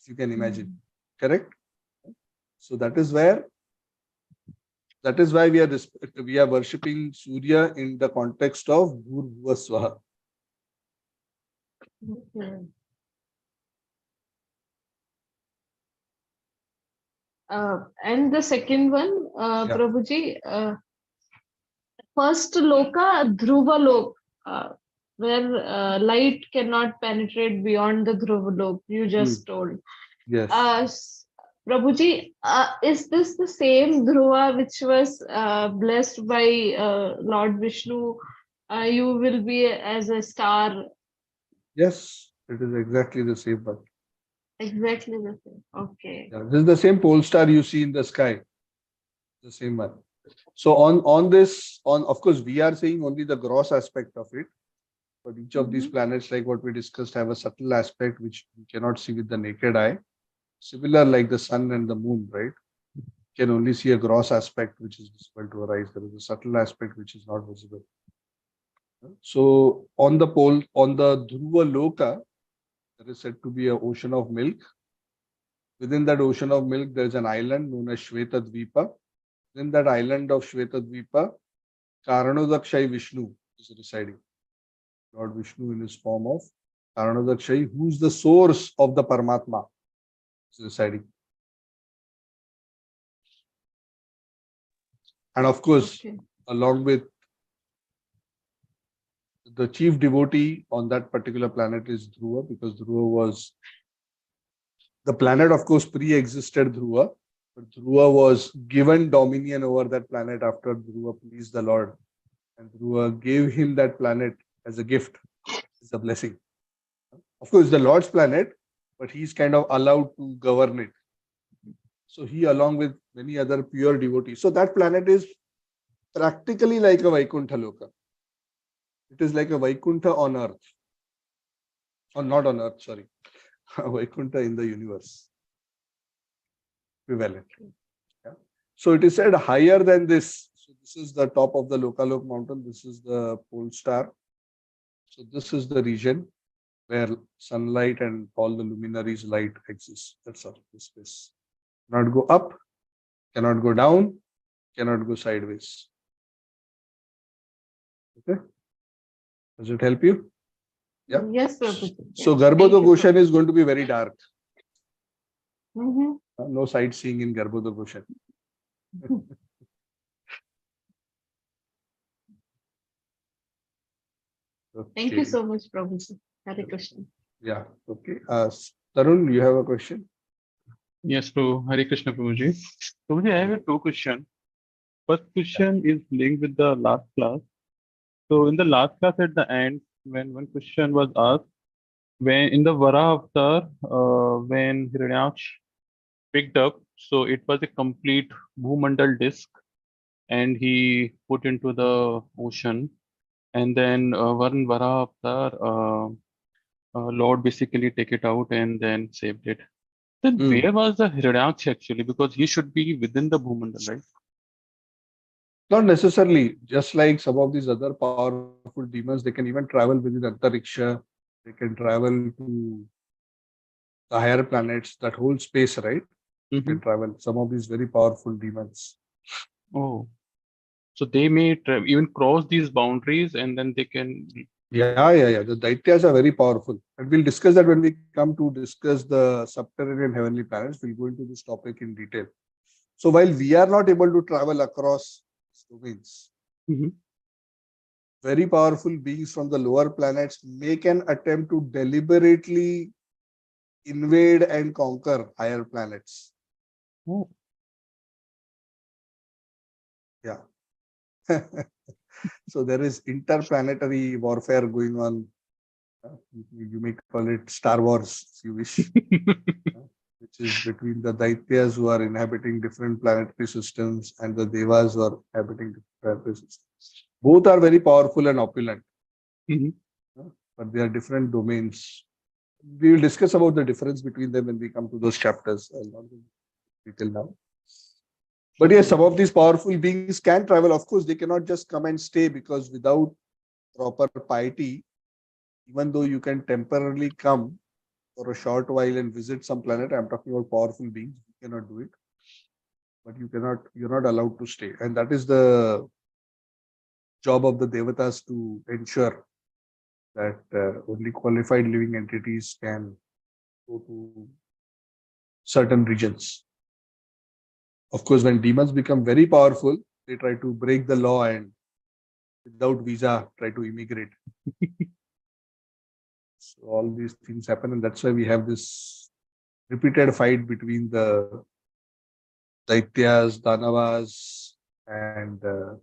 if you can imagine. Correct? So that is why we are worshipping Surya in the context of Bhurva Swaha. And the second one, Prabhuji, first loka, Dhruva lok, where light cannot penetrate beyond the Dhruva lok, you just told. Yes. Prabhuji, is this the same Dhruva which was blessed by Lord Vishnu? You will be as a star. Yes, it is exactly the same one. Exactly the same. Okay. Yeah, this is the same pole star you see in the sky. The same one. So on this, of course, we are saying only the gross aspect of it. But each of these planets, like what we discussed, have a subtle aspect which we cannot see with the naked eye. Similar like the sun and the moon, right? You can only see a gross aspect which is visible to our eyes. There is a subtle aspect which is not visible. So on the Dhruva Loka, there is said to be an ocean of milk. Within that ocean of milk, there is an island known as Shweta Dvipa. Within that island of Shweta Dvipa, Karanodakshai Vishnu is residing. Lord Vishnu in his form of Karanodakshai, who is the source of the Paramatma, is residing. And of course, along with the chief devotee on that particular planet is Dhruva, because Dhruva was the planet, of course, pre-existed Dhruva, but Dhruva was given dominion over that planet after Dhruva pleased the Lord. And Dhruva gave him that planet as a gift, as a blessing. Of course, the Lord's planet, but he's kind of allowed to govern it. So he, along with many other pure devotees. So that planet is practically like a Vaikuntha Loka. It is like a Vaikuntha on earth. Or not on earth, sorry. Vaikuntha in the universe. Equivalent. Yeah. So it is said higher than this. So This is the top of the Lokalok mountain. This is the pole star. So this is the region where sunlight and all the luminaries light exists. That's all. This space cannot go up, cannot go down, cannot go sideways. Okay. Does it help you? Yeah. Yes, Prabhuji. So Yes. Garbhodok Thank you, Ocean is going to be very dark. Mhm. No sightseeing in Garbhodok Ocean. Thank you Okay. so much, Prabhuji. Hare Krishna. Yeah. Okay. Tarun, you have a question? Yes, so Hare Krishna Prabhuji. Prabhuji, I have two questions. First question is linked with the last class. So in the last class at the end, when one question was asked, when in the Vara avatar, when Hiranyaksh picked up, so it was a complete Bhumandal disk and he put into the ocean. And then one Vara avatar, Lord basically take it out and then saved it. Then where was the Hiranyaksh actually? Because he should be within the Bhumandal, right? Not necessarily. Just like some of these other powerful demons, they can even travel within Antariksha. They can travel to the higher planets, that whole space, right? They can travel. Some of these very powerful demons. Oh, so they may even cross these boundaries and then they can. Yeah. The Daityas are very powerful. And we'll discuss that when we come to discuss the subterranean heavenly planets. We'll go into this topic in detail. So while we are not able to travel across domains, very powerful beings from the lower planets make an attempt to deliberately invade and conquer higher planets. Oh. Yeah. So there is interplanetary warfare going on. You may call it Star Wars, if you wish, which is between the Daityas who are inhabiting different planetary systems and the Devas who are inhabiting different planetary systems. Both are very powerful and opulent, but they are different domains. We will discuss about the difference between them when we come to those chapters. I'll not go into detail now. But yes, some of these powerful beings can travel. Of course, they cannot just come and stay, because without proper piety, even though you can temporarily come for a short while and visit some planet, I'm talking about powerful beings, you cannot do it. But you're not allowed to stay. And that is the job of the Devatas, to ensure that only qualified living entities can go to certain regions. Of course, when demons become very powerful, they try to break the law and without visa try to immigrate. So all these things happen, and that's why we have this repeated fight between the Daityas, Danavas, and the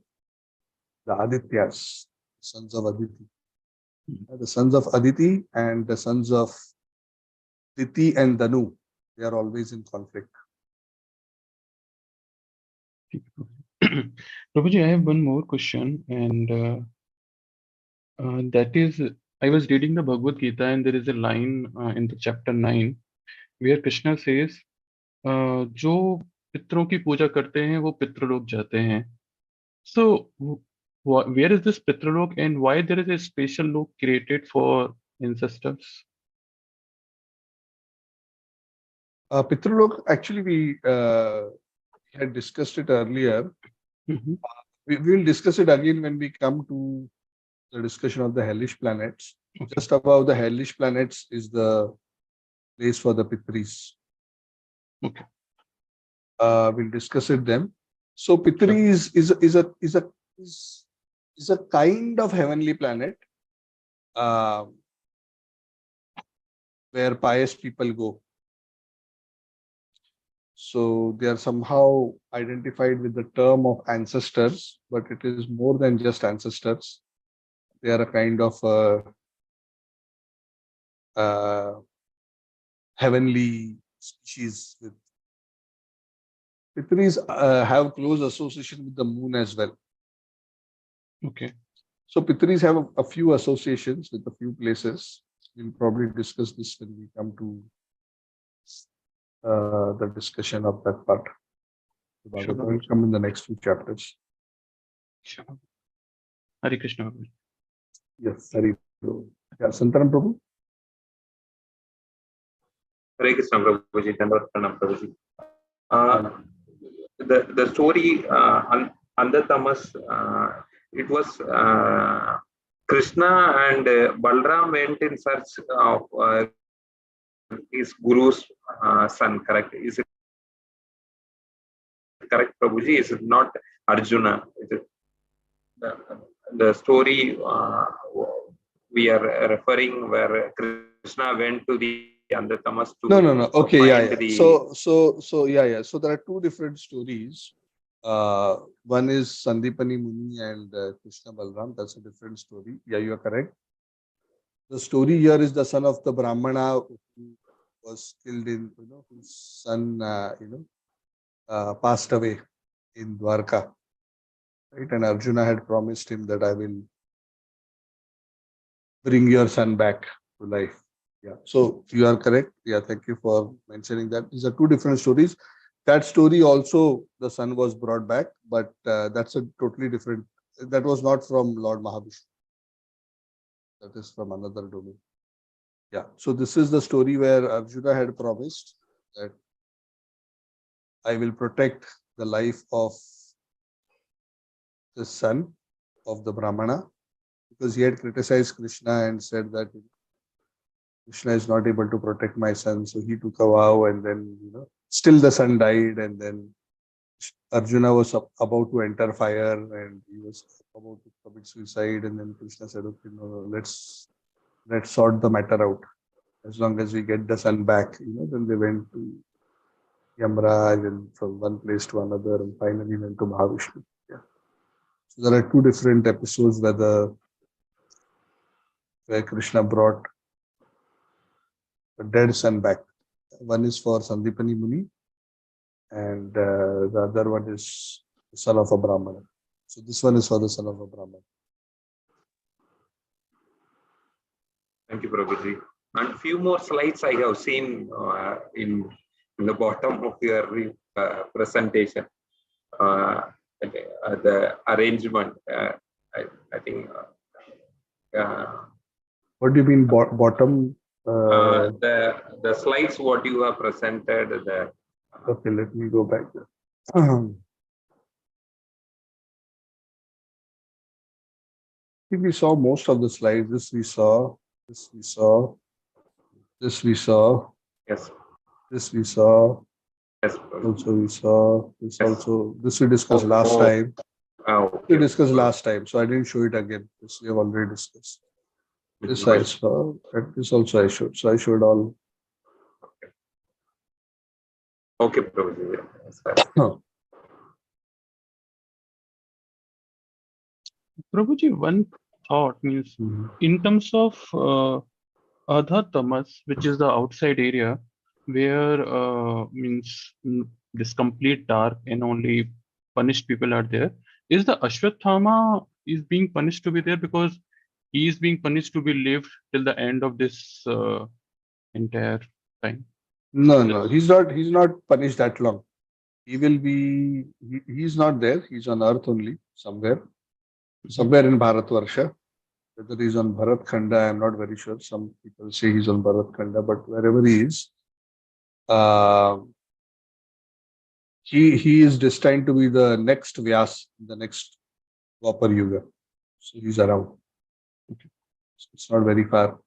Adityas, sons of Aditi. The sons of Aditi and the sons of Diti and Danu, they are always in conflict. Prabhuji, I have one more question, and that is, I was reading the Bhagavad Gita, and there is a line in the chapter 9 where Krishna says, जो पितरों की पूजा करते हैं वो पितृलोक जाते हैं. So, where is this pitralok and why there is a special lok created for ancestors? Pitralok, actually, we had discussed it earlier. We will discuss it again when we come to the discussion of the hellish planets. Just above the hellish planets is the place for the Pitris. Okay. We'll discuss it then. So Pitri is a kind of heavenly planet where pious people go. So they are somehow identified with the term of ancestors, but it is more than just ancestors. They are a kind of heavenly species. Pitris have close association with the moon as well. Okay. So Pitris have a few associations with a few places. We'll probably discuss this when we come to the discussion of that part. It will come in the next few chapters. Sure. Hare Krishna Prabhuji. Yes, Hari Prabhu. Yeah, Santaram Prabhu. Hare Krishna Prabhuji, Dandavat Pranam Prabhuji. The story under Tamas, it was Krishna and Balram went in search of his guru's son, correct? Is it correct, Prabhuji? Is it not Arjuna? Is it the story we are referring where Krishna went to the Andatamas to No. Okay, yeah. find the Yeah. So there are two different stories. One is Sandipani Muni and Krishna Balram. That's a different story. Yeah, you are correct. The story here is the son of the Brahmana who was killed in, whose son, passed away in Dwarka. Right? And Arjuna had promised him that I will bring your son back to life. Yeah. So you are correct. Yeah. Thank you for mentioning that. These are two different stories. That story also, the son was brought back, but that's a totally different. That was not from Lord Mahavishnu. That is from another domain. Yeah. So this is the story where Arjuna had promised that I will protect the life of the son of the Brahmana, because he had criticized Krishna and said that Krishna is not able to protect my son. So he took a vow, and then, still the son died. And then Arjuna was about to enter fire, and he was about to commit suicide. And then Krishna said, okay, no, let's sort the matter out. As long as we get the son back, then they went to Yamraj and from one place to another, and finally went to Mahavishnu. Yeah. So there are two different episodes where Krishna brought a dead son back. One is for Sandipani Muni, and the other one is the son of a Brahmana. So this one is for the son of a Brahmana. Thank you, Prabhuji. And few more slides I have seen in the bottom of your presentation. The arrangement, I think. What do you mean bottom? The slides what you have presented. Okay, let me go back there. I think we saw most of the slides. This we saw. This we saw. This we saw. Yes. This we saw. Yes. Also we saw. This Yes. also. This we discussed last time. Okay. We discussed last time, so I didn't show it again. This we have already discussed. This I saw, and this also I showed. So I showed all. Okay, Prabhuji. That's fine. Prabhuji, one thought means in terms of Adha Tamas, which is the outside area where this complete dark and only punished people are there. Is the Ashwathama is being punished to be there because he is being punished to be lived till the end of this entire time? No, he's not punished that long. He will be. He's not there. He's on earth only, somewhere in Bharatvarsha. Whether he's on Bharat Khanda, I'm not very sure. Some people say he's on Bharat Khanda, but wherever he is, he is destined to be the next Vyas, the next Dwapar Yuga. So he's around. Okay. So it's not very far.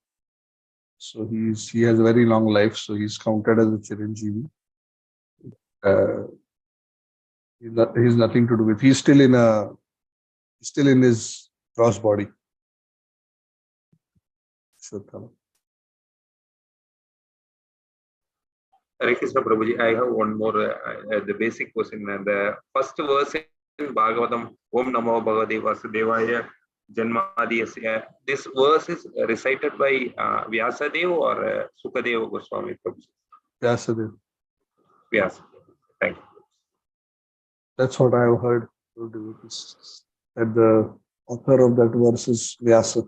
So he has a very long life. So he's counted as a Chiranjeevi. He's nothing to do with. He's still in his cross body. Hare Krishna Prabhuji, I have one more the basic question. The first verse in Bhagavatam, Om Namo Bhagavate Vasudevaya Janmadiyasya. This verse is recited by Vyasadeva or Sukadeva Goswami Prabhuji? Vyasadeva. Vyasa. Thank you. That's what I have heard. That the author of that verse is Vyasa.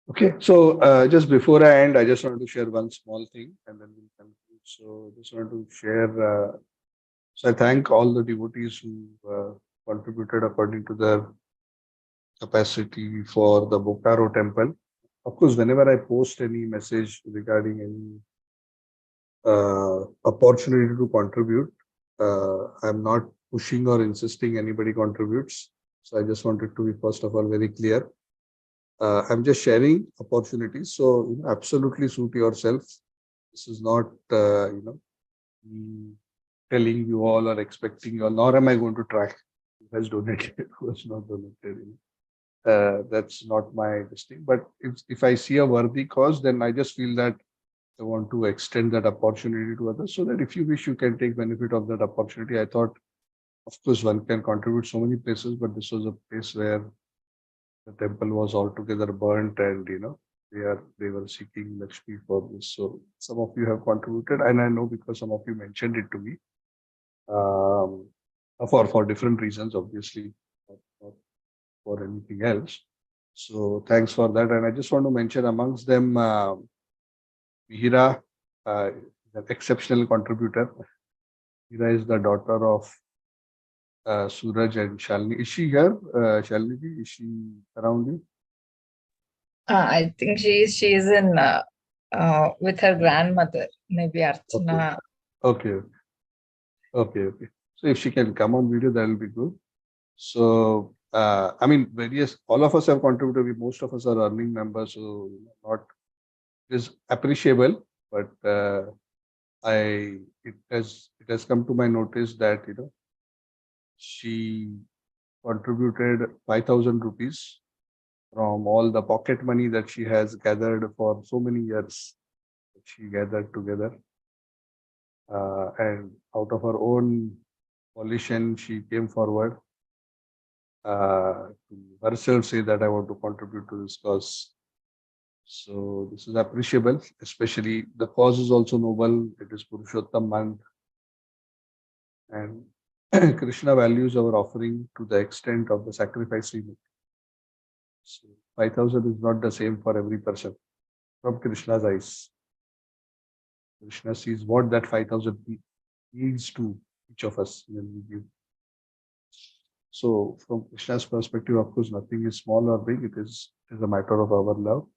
Okay, so just before I end, I just want to share one small thing and then we'll conclude. So just want to share So I thank all the devotees who contributed according to their capacity for the Bokaro temple. Of course, whenever I post any message regarding any opportunity to contribute, I'm not pushing or insisting anybody contributes. So I just wanted to be, first of all, very clear. I'm just sharing opportunities. So absolutely suit yourself. This is not, me telling you all or expecting you all, nor am I going to track who has donated, who has not donated. That's not my thing. But if I see a worthy cause, then I just feel that I want to extend that opportunity to others, so that if you wish, you can take benefit of that opportunity. I thought, of course, one can contribute so many places, but this was a place where the temple was altogether burnt, and they were seeking Lakshmi for this. So some of you have contributed, and I know because some of you mentioned it to me, for different reasons, obviously, not for anything else. So thanks for that. And I just want to mention amongst them, Mihira, an exceptional contributor. Mihira is the daughter of Suraj and Shalini. Is she here? Shalini, is she around you? I think she is in with her grandmother, maybe Archana. Okay. So if she can come on video, that will be good. So I mean, all of us have contributed. Most of us are earning members, so not is appreciable, but it has come to my notice that she contributed 5,000 rupees from all the pocket money that she has gathered for so many years. She gathered together, and out of her own volition, she came forward to herself say that I want to contribute to this cause. So this is appreciable, especially the cause is also noble. It is Purushottam month, and Krishna values our offering to the extent of the sacrifice we make. So 5,000 is not the same for every person from Krishna's eyes. Krishna sees what that 5,000 means to each of us when we give. So from Krishna's perspective, of course, nothing is small or big. It is a matter of our love.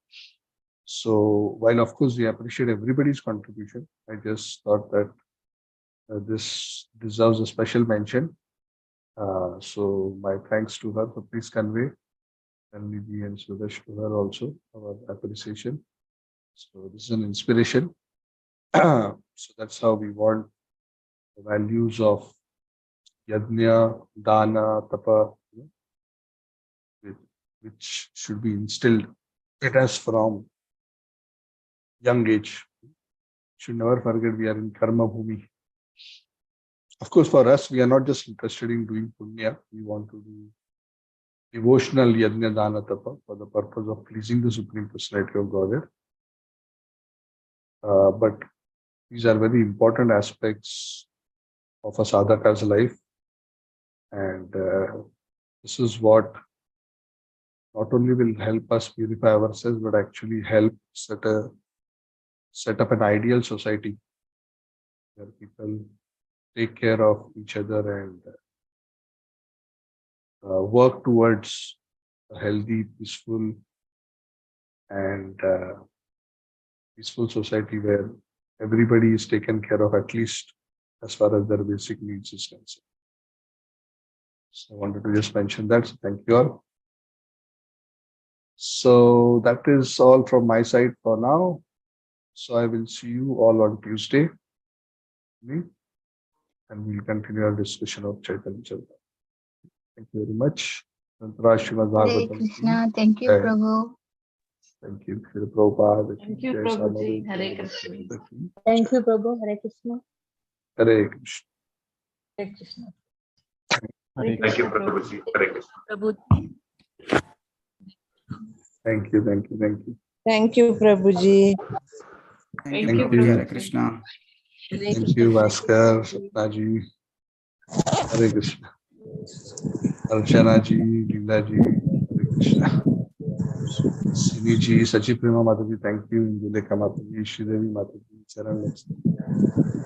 So while of course we appreciate everybody's contribution, I just thought that this deserves a special mention. So my thanks to her. So please convey Nidhi and Suresh to her also our appreciation. So this is an inspiration. So that's how we want the values of Yajna, Dana, Tapa, which should be instilled in us from young age. Should never forget we are in Karma Bhumi. Of course, for us, we are not just interested in doing punya. We want to do devotional Yajna, Dana, Tapa for the purpose of pleasing the Supreme Personality of Godhead. But these are very important aspects of a sadhaka's life. And this is what not only will help us purify ourselves, but actually help set up an ideal society where people take care of each other and work towards a healthy, peaceful, and peaceful society where everybody is taken care of, at least as far as their basic needs is concerned. So I wanted to just mention that. So thank you all. So that is all from my side for now. So I will see you all on Tuesday. And we'll continue our discussion of Chaitanya Charitamrita. Thank you very much. Hare Krishna. Thank you, Prabhu. Thank you, Shri Prabhupada. Thank you, Prabhuji. Hare Krishna. Thank you, Prabhu. Hare Krishna. Hare Krishna. Hare Krishna. Thank you, Prabhuji. Hare Krishna. Prabhu. Thank you. Thank you, Prabhuji. Thank you, you. Hare Krishna. Thank you, Bhaskar, Sapnaji. Hare Krishna. Archana ji, Linda ji, Hare Krishna. Sini ji, Sachi Prema Mataji, thank you. Induleka Mataji, Shridevi Mataji, Charan Lakshmi.